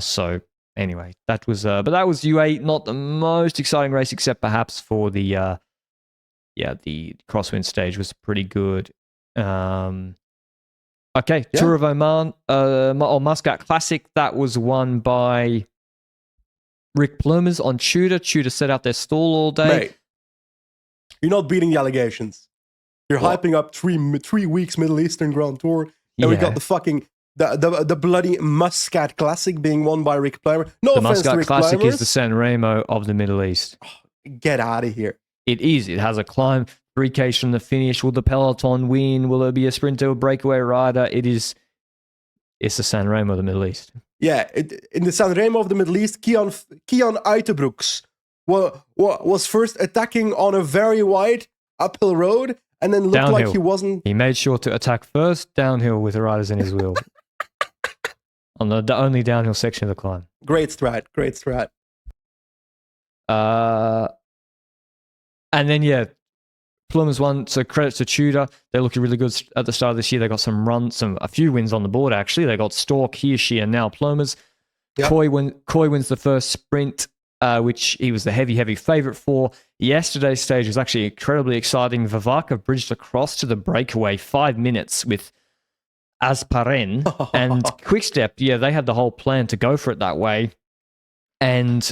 S1: So anyway, that was UAE, not the most exciting race, except perhaps for the crosswind stage was pretty good. Tour of Oman, or Muscat Classic, that was won by Rick Plumers on Tudor. Tudor set out their stall all day.
S2: Mate, you're not beating the allegations. You're hyping up 3 weeks Middle Eastern Grand Tour, and we got the fucking the bloody Muscat Classic being won by Rick Plymer. No
S1: The
S2: offense to
S1: Muscat
S2: Rick
S1: Classic
S2: Plymers.
S1: is the San Remo of the Middle East.
S2: Get out of here.
S1: It is. It has a climb, 3Ks from the finish. Will the peloton win? Will there be a sprinter or breakaway rider? It's the San Remo of the Middle East.
S2: Yeah, in the San Remo of the Middle East, Kian Uiterbroeks was first attacking on a very wide uphill road and then looked
S1: Downhill.
S2: like he wasn't...
S1: He made sure to attack first downhill with the riders in his wheel. On the only downhill section of the climb.
S2: Great strat.
S1: And then, yeah, Plumbers won. So credits to Tudor. They're looking really good at the start of this year. They got a few wins on the board, actually. They got Stork, Hirschi, and now Plumbers.
S2: Yep.
S1: Coy wins the first sprint, which he was the heavy favourite for. Yesterday's stage was actually incredibly exciting. Vavaka bridged across to the breakaway 5 minutes with Asparen and Quickstep. Yeah, they had the whole plan to go for it that way. And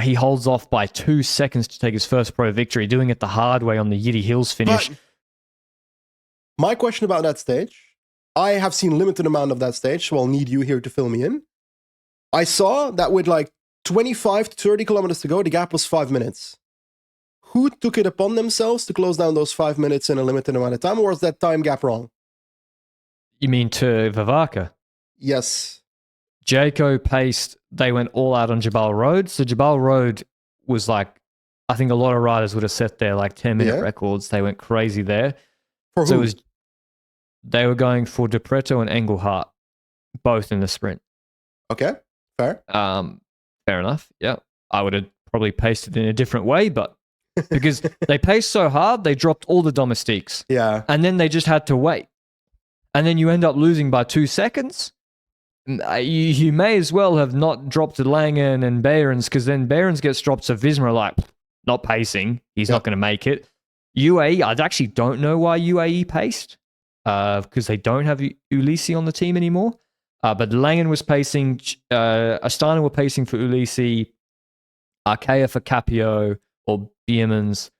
S1: he holds off by 2 seconds to take his first pro victory, doing it the hard way on the Yiddy Hills finish.
S2: But my question about that stage, I have seen limited amount of that stage, so I'll need you here to fill me in. I saw that with like 25 to 30 kilometers to go, the gap was 5 minutes. Who took it upon themselves to close down those 5 minutes in a limited amount of time, or was that time gap wrong?
S1: You mean to Vavaka?
S2: Yes.
S1: Jayco paced, they went all out on Jabal Road. So Jabal Road was like, I think a lot of riders would have set their like 10-minute records. They went crazy there.
S2: For
S1: so
S2: who?
S1: They were going for De Preto and Engelhart, both in the sprint.
S2: Okay, fair.
S1: Fair enough. Yeah. I would have probably paced it in a different way, but because they paced so hard, they dropped all the domestiques.
S2: Yeah.
S1: And then they just had to wait. And then you end up losing by 2 seconds. You may as well have not dropped Langen and Behrens, because then Behrens gets dropped, so Visma are like, not pacing. He's not going to make it. UAE, I actually don't know why UAE paced, because they don't have Ulisi on the team anymore. But Langen was pacing, Astana were pacing for Ulisi, Arkea for Capio, or Biermans,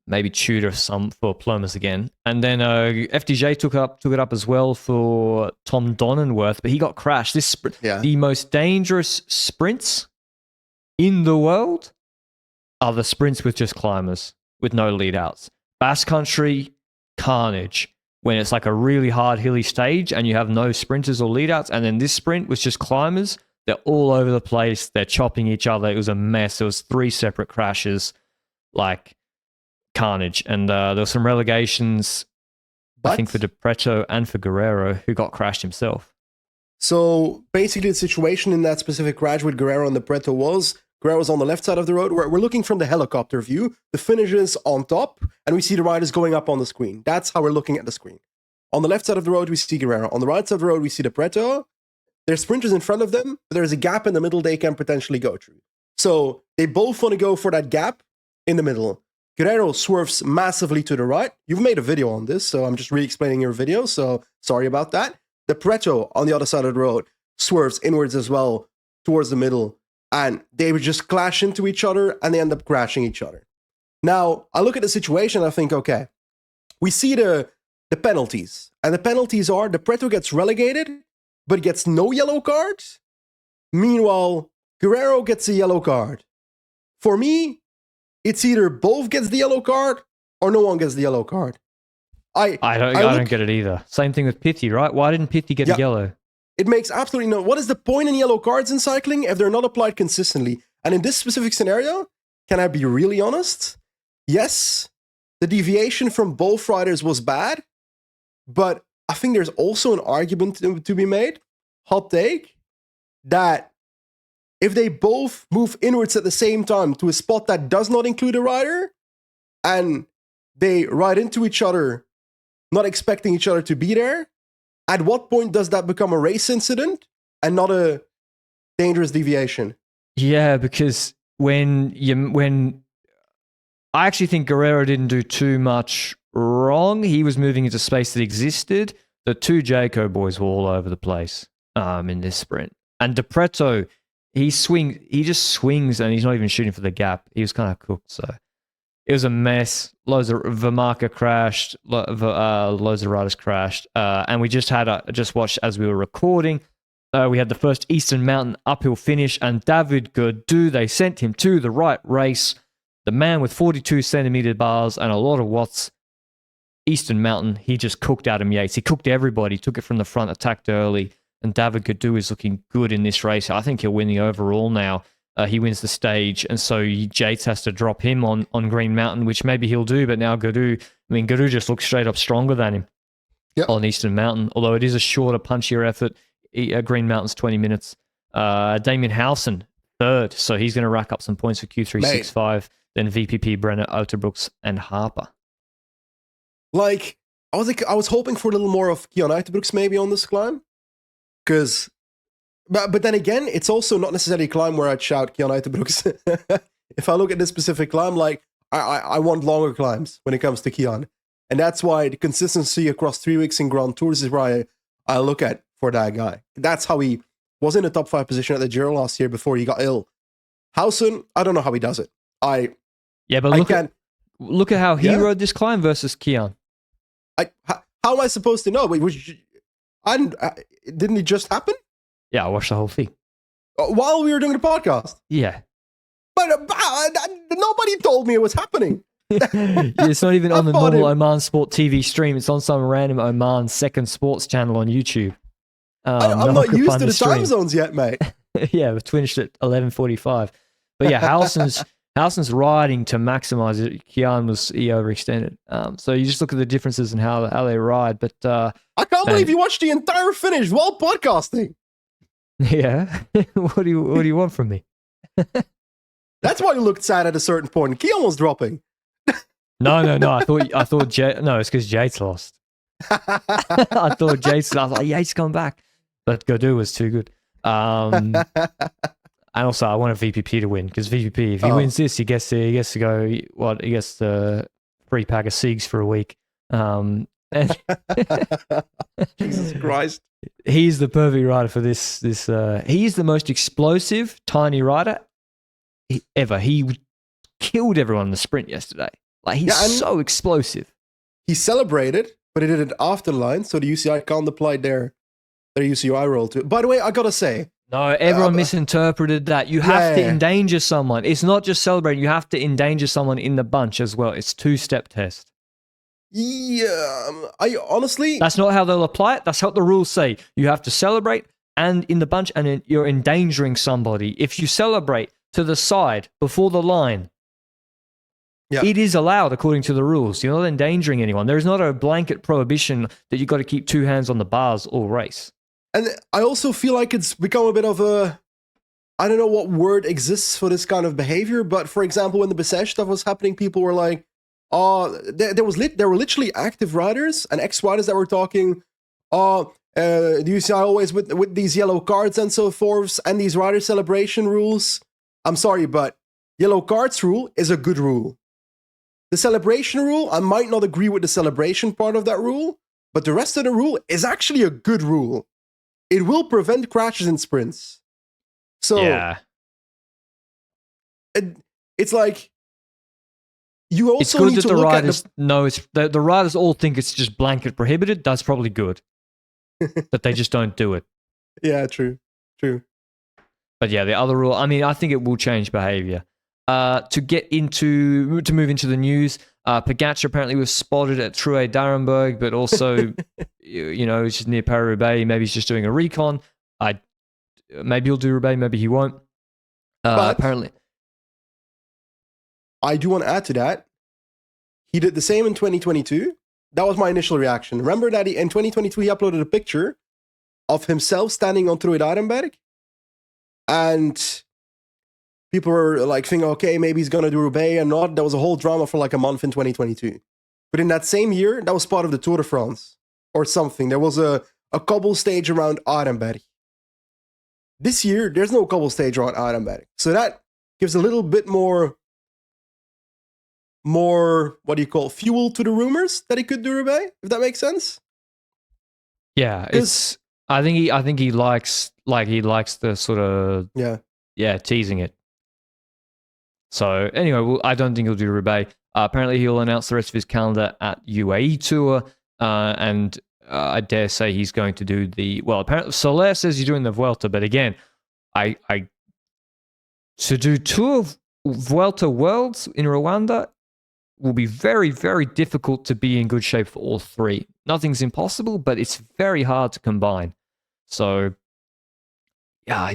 S1: maybe Tudor some for Plumbers again. And then FDJ took it up as well for Tom Donenworth, but he got crashed. The most dangerous sprints in the world are the sprints with just climbers, with no lead outs. Basque Country, carnage. When it's like a really hard hilly stage and you have no sprinters or lead outs, and then this sprint was just climbers, they're all over the place, they're chopping each other. It was a mess. There was 3 separate crashes, like carnage. And there were some relegations, I think, for De Preto and for Guerrero, who got crashed himself.
S2: So basically the situation in that specific crash with Guerrero and De Preto was Guerrero's on the left side of the road. We're looking from the helicopter view. The finish is on top, and we see the riders going up on the screen. That's how we're looking at the screen. On the left side of the road, we see Guerrero. On the right side of the road, we see De Preto. There's sprinters in front of them, but there's a gap in the middle they can potentially go through. So they both want to go for that gap in the middle. Guerrero swerves massively to the right. You've made a video on this, so I'm just re-explaining your video, so sorry about that. De Preto, on the other side of the road, swerves inwards as well towards the middle, and they would just clash into each other, and they end up crashing each other. Now, I look at the situation, and I think, okay, we see the penalties, and the penalties are De Preto gets relegated, but gets no yellow cards. Meanwhile, Guerrero gets a yellow card. For me, it's either both gets the yellow card or no one gets the yellow card. I don't
S1: get it either. Same thing with Pitti, right? Why didn't Pitti get a yellow?
S2: It makes absolutely no... What is the point in yellow cards in cycling if they're not applied consistently? And in this specific scenario, can I be really honest? Yes, the deviation from both riders was bad, but I think there's also an argument to be made, hot take, that if they both move inwards at the same time to a spot that does not include a rider, and they ride into each other, not expecting each other to be there, at what point does that become a race incident and not a dangerous deviation?
S1: Yeah, because when I actually think Guerrero didn't do too much wrong. He was moving into space that existed. The 2 Jayco boys were all over the place in this sprint. And De Preto, he just swings and he's not even shooting for the gap. He was kind of cooked. So It was a mess. Loads of Vermarka crashed. Loads of riders crashed. And we just watched as we were recording. We had the first Eastern Mountain uphill finish, and David Gaudu, they sent him to the right race. The man with 42 centimeter bars and a lot of watts. Eastern Mountain, he just cooked Adam Yates. He cooked everybody, took it from the front, attacked early, and David Gaudu is looking good in this race. I think he'll win the overall now. He wins the stage, and so Yates has to drop him on Green Mountain, which maybe he'll do, but now Gaudu just looks straight up stronger than him on Eastern Mountain, although it is a shorter, punchier effort. Green Mountain's 20 minutes. Damien Howson, third, so he's going to rack up some points for Q365, then VPP, Brenner, Uterbrooks, and Harper.
S2: Like, I was hoping for a little more of Kian Uiterbrooks maybe on this climb, because, but then again, it's also not necessarily a climb where I'd shout Kian Uiterbrooks. If I look at this specific climb, like I want longer climbs when it comes to Kian, and that's why the consistency across 3 weeks in Grand Tours is where I look at for that guy. That's how he was in the top 5 position at the Giro last year before he got ill. Howson, I don't know how he does it.
S1: Look at how he rode this climb versus Kian.
S2: How am I supposed to know? Didn't it just happen?
S1: Yeah, I watched the whole thing.
S2: While we were doing the podcast?
S1: Yeah.
S2: But nobody told me it was happening.
S1: It's not even on the normal Oman Sport TV stream. It's on some random Oman second sports channel on YouTube.
S2: I'm not used to the time zones yet, mate.
S1: Yeah, we finished at 11:45. But yeah, Howson's riding to maximize it. Kian he overextended. So you just look at the differences in how they ride. But
S2: I can't believe you watched the entire finish while podcasting.
S1: Yeah. What do you want from me?
S2: That's why you looked sad at a certain point. Kian was dropping.
S1: No. I thought it's because Yates lost. I thought Yates. I was like, Yates come back, but Gaudu was too good. And also, I want a VPP to win because VPP, if he wins this, he gets to go. He gets the free pack of Siegs for a week.
S2: Jesus Christ!
S1: He's the perfect rider for this. He's the most explosive tiny rider ever. He killed everyone in the sprint yesterday. Like, he's so explosive.
S2: He celebrated, but he did it after the line, so the UCI can't apply their UCI rule to it. By the way, I gotta say,
S1: no, everyone misinterpreted that. You have to endanger someone. It's not just celebrating. You have to endanger someone in the bunch as well. It's 2-step test.
S2: Yeah, I honestly...
S1: That's not how they'll apply it. That's what the rules say. You have to celebrate and in the bunch, and you're endangering somebody. If you celebrate to the side before the line, it is allowed according to the rules. You're not endangering anyone. There is not a blanket prohibition that you've got to keep 2 hands on the bars all race.
S2: And I also feel like it's become a bit of a... I don't know what word exists for this kind of behavior, but for example, when the Bessèges stuff was happening, people were like, there were literally active riders and ex-riders that were talking, the UCI always with these yellow cards and so forth, and these rider celebration rules. I'm sorry, but yellow cards rule is a good rule. The celebration rule, I might not agree with the celebration part of that rule, but the rest of the rule is actually a good rule. It will prevent crashes in sprints. So it's like, you also
S1: it's good
S2: need
S1: that
S2: to
S1: the
S2: look
S1: riders
S2: at
S1: know the riders all think it's just blanket prohibited. That's probably good, but they just don't do it.
S2: Yeah, true.
S1: But yeah, the other rule, I mean, I think it will change behavior. To move into the news, Pogacar apparently was spotted at True Darenberg, but also, it's just near Paris-Roubaix. Maybe he's just doing a recon. Maybe he'll do Roubaix, maybe he won't. Apparently.
S2: I do want to add to that. He did the same in 2022. That was my initial reaction. Remember that in 2022, he uploaded a picture of himself standing on True Darenberg? And people were like thinking, okay, maybe he's going to do Roubaix and not. There was a whole drama for like a month in 2022. But in that same year, that was part of the Tour de France or something. There was a cobble stage around Arenberg. This year, there's no cobble stage around Arenberg. So that gives a little bit more, fuel to the rumors that he could do Roubaix, if that makes sense.
S1: Yeah, I think he likes the sort of teasing it. So anyway, I don't think he'll do Roubaix. Apparently, he'll announce the rest of his calendar at UAE Tour, and I dare say he's going to do apparently Soler says he's doing the Vuelta, but again, I to do two of Vuelta Worlds in Rwanda will be very, very difficult to be in good shape for all three. Nothing's impossible, but it's very hard to combine. So, yeah,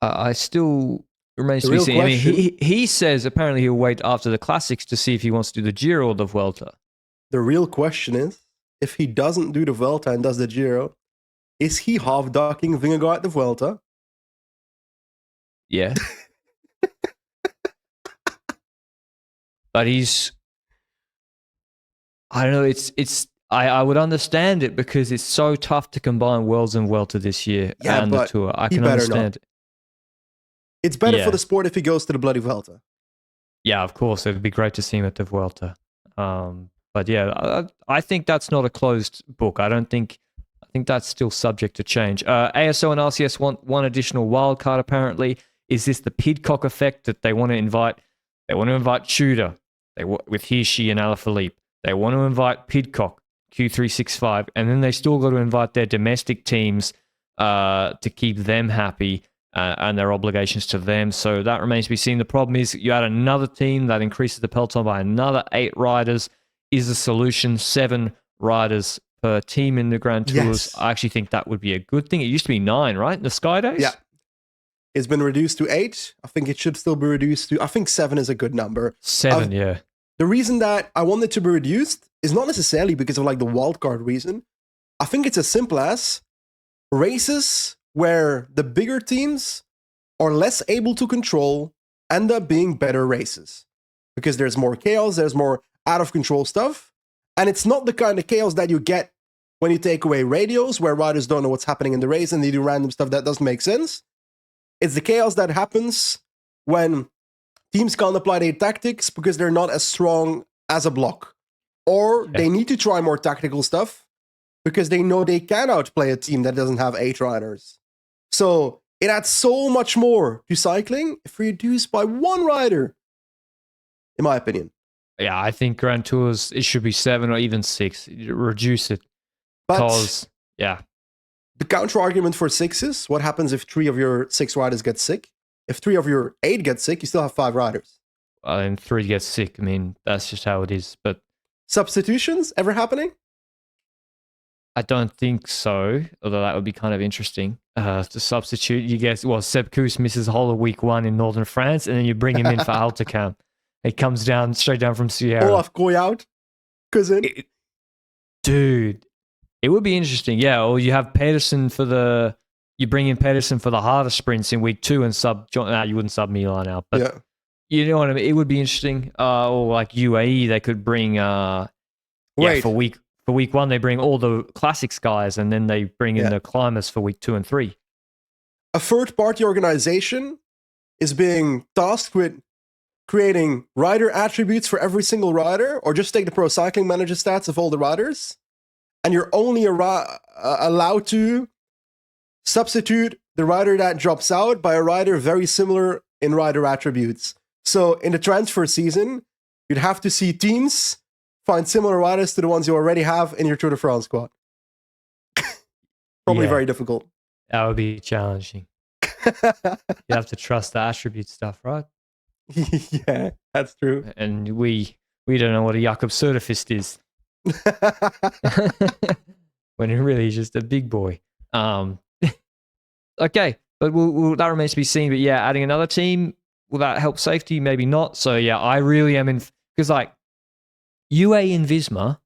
S1: I still remains to be seen. I mean, he says apparently he'll wait after the Classics to see if he wants to do the Giro or the Vuelta.
S2: The real question is, if he doesn't do the Vuelta and does the Giro, is he half-docking Vingegaard at the Vuelta?
S1: Yeah. But I don't know, I would understand it because it's so tough to combine Worlds and Vuelta this year and the Tour. I can understand it.
S2: It's better for the sport if he goes to the bloody Vuelta.
S1: Yeah, of course. It would be great to see him at the Vuelta. But yeah, I think that's not a closed book. I think that's still subject to change. ASO and RCS want one additional wild card apparently. Is this the Pidcock effect that they want to invite? They want to invite Tudor with Hirschi and Alaphilippe. They want to invite Pidcock, Q365, and then they still got to invite their domestic teams to keep them happy and their obligations to them. So that remains to be seen. The problem is you add another team that increases the peloton by another 8 riders. Is the solution 7 riders per team in the Grand Tours?
S2: Yes.
S1: I actually think that would be a good thing. It used to be 9, right, in the Sky Days?
S2: Yeah. It's been reduced to 8. I think it should still be reduced to... I think 7 is a good number.
S1: 7, yeah.
S2: The reason that I want it to be reduced is not necessarily because of like the wildcard reason. I think it's as simple as races where the bigger teams are less able to control end up being better races. Because there's more chaos, there's more out-of-control stuff. And it's not the kind of chaos that you get when you take away radios, where riders don't know what's happening in the race and they do random stuff that doesn't make sense. It's the chaos that happens when teams can't apply their tactics because they're not as strong as a block. Or they need to try more tactical stuff because they know they can outplay a team that doesn't have 8 riders. So it adds so much more to cycling if reduced by 1 rider, in my opinion.
S1: Yeah, I think Grand Tours, it should be 7 or even 6. Reduce it. Because,
S2: the counter argument for 6 is, what happens if 3 of your 6 riders get sick? If 3 of your 8 get sick, you still have 5 riders.
S1: And 3 get sick. I mean, that's just how it is. But
S2: substitutions ever happening?
S1: I don't think so, although that would be kind of interesting. To substitute, you guess, Seb Kuss misses the whole of week 1 in northern France, and then you bring him in for Hautacam. He comes straight down from Sierra.
S2: Olaf Koyout, cousin.
S1: Dude, it would be interesting, yeah. Or you have Pedersen you bring in Pedersen for the harder sprints in week 2 and you wouldn't sub Milan out, but you know what I mean. It would be interesting. Or like UAE, they could bring. For week 1, they bring all the classics guys, and then they bring in the climbers for week 2 and 3.
S2: A third-party organization is being tasked with creating rider attributes for every single rider, or just take the Pro Cycling Manager stats of all the riders, and you're only allowed to substitute the rider that drops out by a rider very similar in rider attributes. So in the transfer season, you'd have to see teams find similar riders to the ones you already have in your Tour de France squad. Probably very difficult.
S1: That would be challenging. You have to trust the attribute stuff, right?
S2: Yeah, that's true.
S1: And we don't know what a Jakob Söderqvist is. When he really is just a big boy. Okay, but that remains to be seen. But yeah, adding another team, will that help safety? Maybe not. So yeah, I really am in, because like UAE and Visma,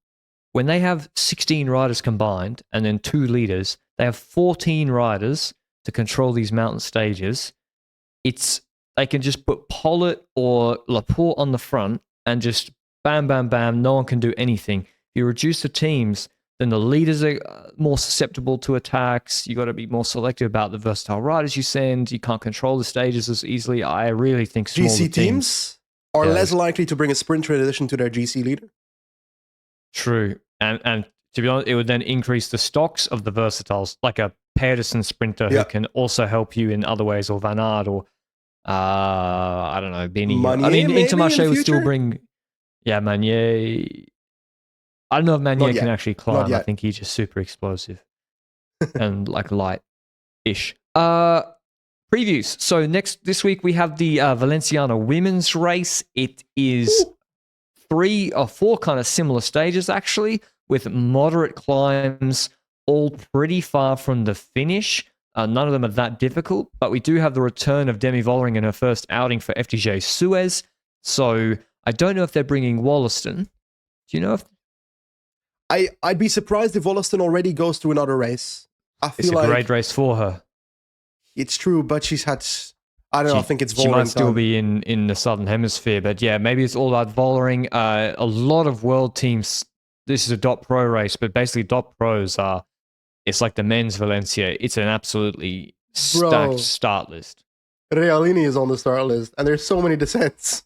S1: when they have 16 riders combined and then 2 leaders, they have 14 riders to control these mountain stages. They can just put Pollitt or Laporte on the front and just bam, bam, bam. No one can do anything. If you reduce the teams, then the leaders are more susceptible to attacks. You got to be more selective about the versatile riders you send. You can't control the stages as easily. I really think smaller
S2: GC teams are less likely to bring a sprinter in addition to their GC leader.
S1: True. And to be honest, it would then increase the stocks of the versatiles, like a Pedersen sprinter who can also help you in other ways, or Van Aert, or I don't know, Benny.
S2: Meunier,
S1: I mean,
S2: maybe, in
S1: Intermarché
S2: the
S1: would still
S2: future?
S1: bring. Yeah, Meunier. I don't know if Meunier
S2: Not
S1: can
S2: yet.
S1: actually
S2: Not
S1: climb. I
S2: yet.
S1: think he's just super explosive and like light-ish. Previews. So this week we have the Valenciana women's race. It is
S2: Ooh.
S1: 3 or 4 kind of similar stages actually, with moderate climbs, all pretty far from the finish. None of them are that difficult, but we do have the return of Demi Vollering in her first outing for FDJ Suez. So I don't know if they're bringing Wollaston. Do you know if
S2: I'd be surprised if Wollaston already goes to another race. I
S1: it's
S2: feel
S1: a
S2: like
S1: great race for her?
S2: it's true, but she's had. I don't know. I think it's
S1: She might
S2: Vollering
S1: still
S2: time.
S1: be in the Southern Hemisphere, but yeah, maybe it's all about Vollering. A lot of world teams. This is a dot pro race, but basically dot pros are. It's like the men's Valencia. It's an absolutely stacked
S2: Bro.
S1: start list.
S2: Realini is on the start list, and there's so many descents.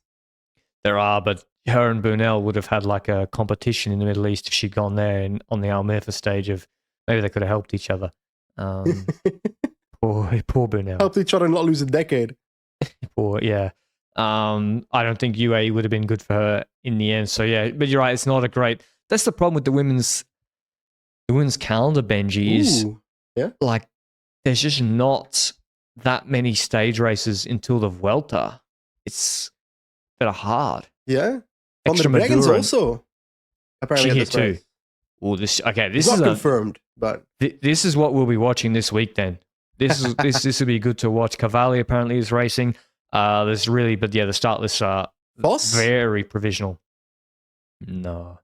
S1: There are, but her and Bernal would have had like a competition in the Middle East if she'd gone there and on the Almeria stage of maybe they could have helped each other. Poor Bernal.
S2: Helped each other not lose a decade.
S1: Yeah. I don't think UAE would have been good for her in the end. So yeah, but you're right. It's not a great. That's the problem with the women's calendar, Benji. Is
S2: Yeah.
S1: like there's just not that many stage races until the Vuelta. It's that are hard.
S2: Yeah. Van der Breggen's also apparently
S1: she
S2: at
S1: hit
S2: this race.
S1: too. Well, this
S2: It's not confirmed, but
S1: this is what we'll be watching this week. Then this will be good to watch. Cavalli apparently is racing. There's really, but yeah, the start lists are
S2: Vos?
S1: very provisional. No.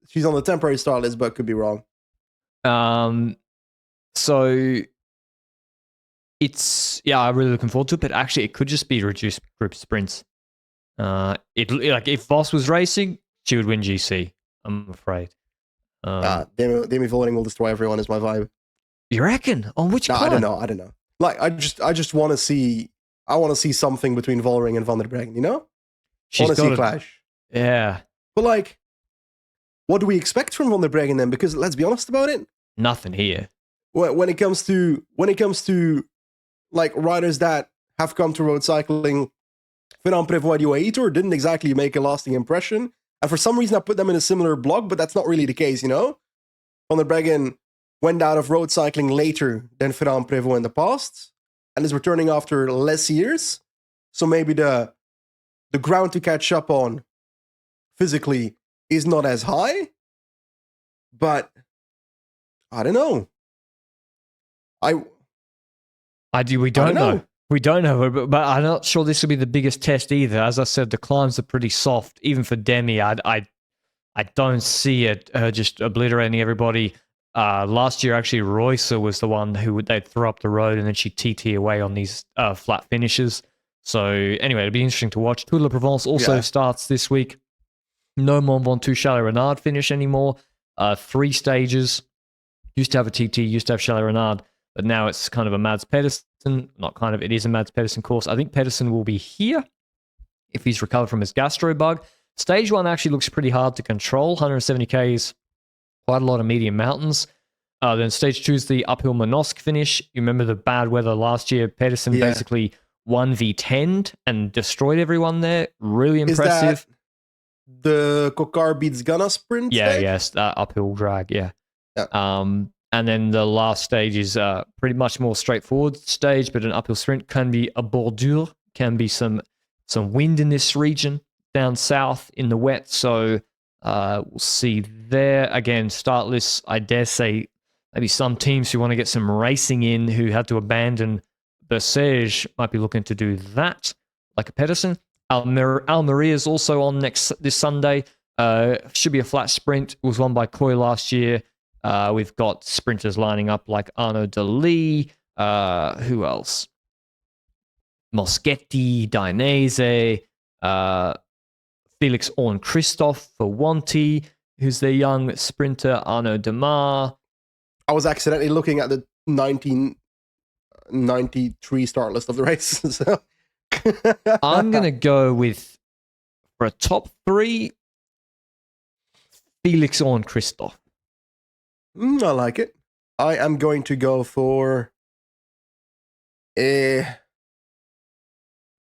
S2: She's on the temporary start list, but could be wrong.
S1: So it's I'm really looking forward to it, but actually it could just be reduced group sprints. Like if Vos was racing, she would win GC, I'm afraid.
S2: Demi Vollering will destroy everyone is my vibe.
S1: You reckon? On which
S2: No,
S1: climb?
S2: I don't know. Like I just want to see something between Vollering and Van der Breggen, you know? I want to see a clash.
S1: Yeah.
S2: But like, what do we expect from Van der Breggen then? Because let's be honest about it.
S1: Nothing here.
S2: When it comes to like riders that have come to road cycling, Fernand Prévost at UAE Tour didn't exactly make a lasting impression. And for some reason I put them in a similar block, but that's not really the case, you know? Van der Breggen went out of road cycling later than Fernand Prévost in the past and is returning after less years. So maybe the ground to catch up on physically is not as high. But I don't know.
S1: We don't know. We don't know, but I'm not sure this will be the biggest test either. As I said, the climbs are pretty soft, even for Demi. I don't see it just obliterating everybody. Last year, actually, Royce was the one who they'd throw up the road and then she'd TT away on these flat finishes. So anyway, it'll be interesting to watch. Tour de Provence also starts this week. No Mont Ventoux Chalet Renard finish anymore. 3 stages. Used to have a TT, used to have Chalet Renard, but now it's kind of a Mads Pedersen. Not kind of, it is a Mads Pedersen course. I think Pedersen will be here if he's recovered from his gastro bug. Stage 1 actually looks pretty hard to control. 170 Ks, quite a lot of medium mountains. Then stage 2 is the uphill Manosque finish. You remember the bad weather last year? Pedersen basically 1v10'd and destroyed everyone there. Really impressive.
S2: Is that the Kokar beats Ghana sprint stage?
S1: Yes, uphill drag, yeah.
S2: Yeah.
S1: And then the last stage is pretty much more straightforward stage, but an uphill sprint can be a bordure, can be some wind in this region down south in the wet. So we'll see there. Again, start lists, I dare say, maybe some teams who want to get some racing in who had to abandon Bessèges might be looking to do that, like a Pedersen. Almeria is also on this Sunday. Should be a flat sprint. It was won by Coy last year. We've got sprinters lining up like Arnaud Delis. Who else? Moschetti, Dainese, Felix Orn Christophe for Wanty, who's the young sprinter, Arnaud Demar.
S2: I was accidentally looking at the 1993 start list of the race. So.
S1: I'm going to go with, for a top 3, Felix Orn Christophe.
S2: I like it. I am going to go for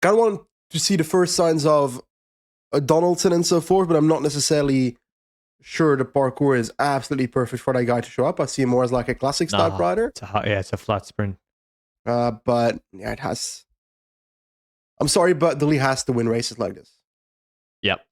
S2: kind of want to see the first signs of a Donaldson and so forth, but I'm not necessarily sure the parkour is absolutely perfect for that guy to show up. I see him more as like a classics type rider.
S1: It's a flat sprint.
S2: But yeah, it has. I'm sorry, but Dali has to win races like this.
S1: Yep.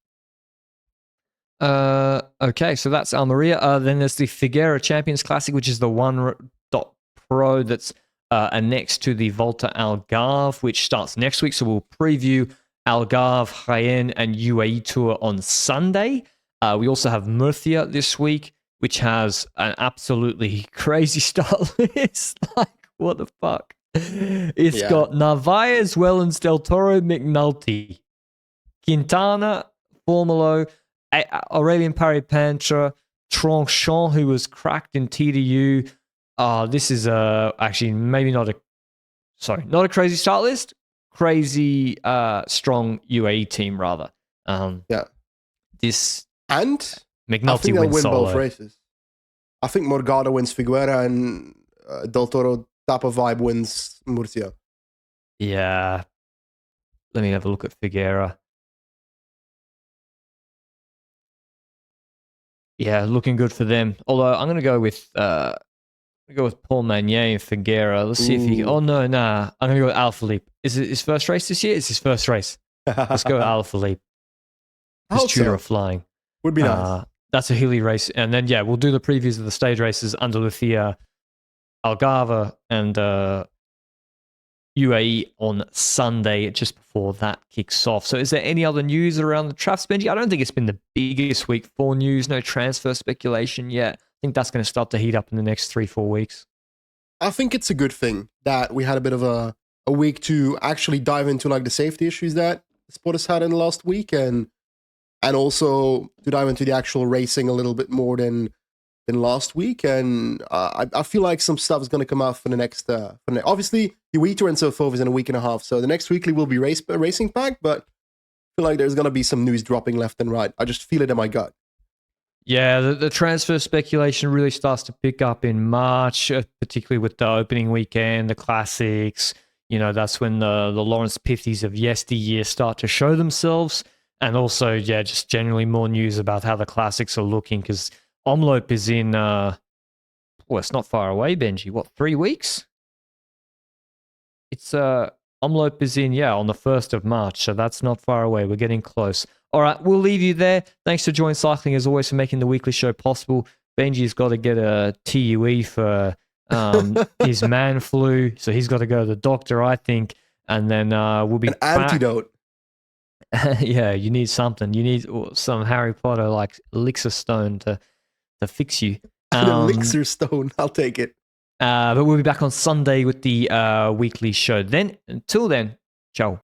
S1: Okay, so that's Almeria. Then there's the Figueira Champions Classic, which is the 1.pro that's next to the Volta Algarve, which starts next week. So we'll preview Algarve, Jaén, and UAE Tour on Sunday. We also have Murcia this week, which has an absolutely crazy start list. Like, what the fuck? It's got Narvaez, Wellens, Del Toro, McNulty, Quintana, Formulo, Aurelien Paris-Pentre, Tranchant, who was cracked in TDU. This is actually maybe not a crazy start list. Crazy strong UAE team rather. This and McNulty
S2: I think they'll win
S1: solo.
S2: Both races. I think Morgado wins Figueira and Del Toro Tapa Vibe wins Murcia.
S1: Yeah. Let me have a look at Figueira. Yeah, looking good for them. Although I'm going to go with Paul Magnier and Figueira. Let's see if he. Oh no, nah. I'm going to go with Alaphilippe. Is it his first race this year? It's his first race. Let's go with Alaphilippe. His tutor of flying
S2: would be nice.
S1: That's a hilly race, and then we'll do the previews of the stage races: Andalucia, Algarve, and UAE on Sunday, just before that kicks off. So is there any other news around the traps, Benji? I don't think it's been the biggest week for news. No transfer speculation yet. I think that's going to start to heat up in the next 3-4 weeks.
S2: I think it's a good thing that we had a bit of a week to actually dive into like the safety issues that the sport has had in the last week, and also to dive into the actual racing a little bit more than last week. And I feel like some stuff is going to come out for the next. Obviously, the UAE Tour and so forth is in a week and a half, so the next weekly will be racing pack. But I feel like there's going to be some news dropping left and right. I just feel it in my gut.
S1: Yeah, the transfer speculation really starts to pick up in March, particularly with the opening weekend, the classics. You know, that's when the Lawrence Pithies of yesteryear start to show themselves. And also, just generally more news about how the classics are looking, because Omloop is in, it's not far away, Benji. What, 3 weeks? It's, Omloop is in, on the 1st of March, so that's not far away. We're getting close. All right, we'll leave you there. Thanks to Join Cycling, as always, for making the weekly show possible. Benji's got to get a TUE for his man flu, so he's got to go to the doctor, I think, and then we'll be
S2: an antidote.
S1: Yeah, you need something. You need some Harry Potter like elixir stone to fix you.
S2: An elixir stone, I'll take it.
S1: But we'll be back on Sunday with the weekly show. Then, until then, ciao.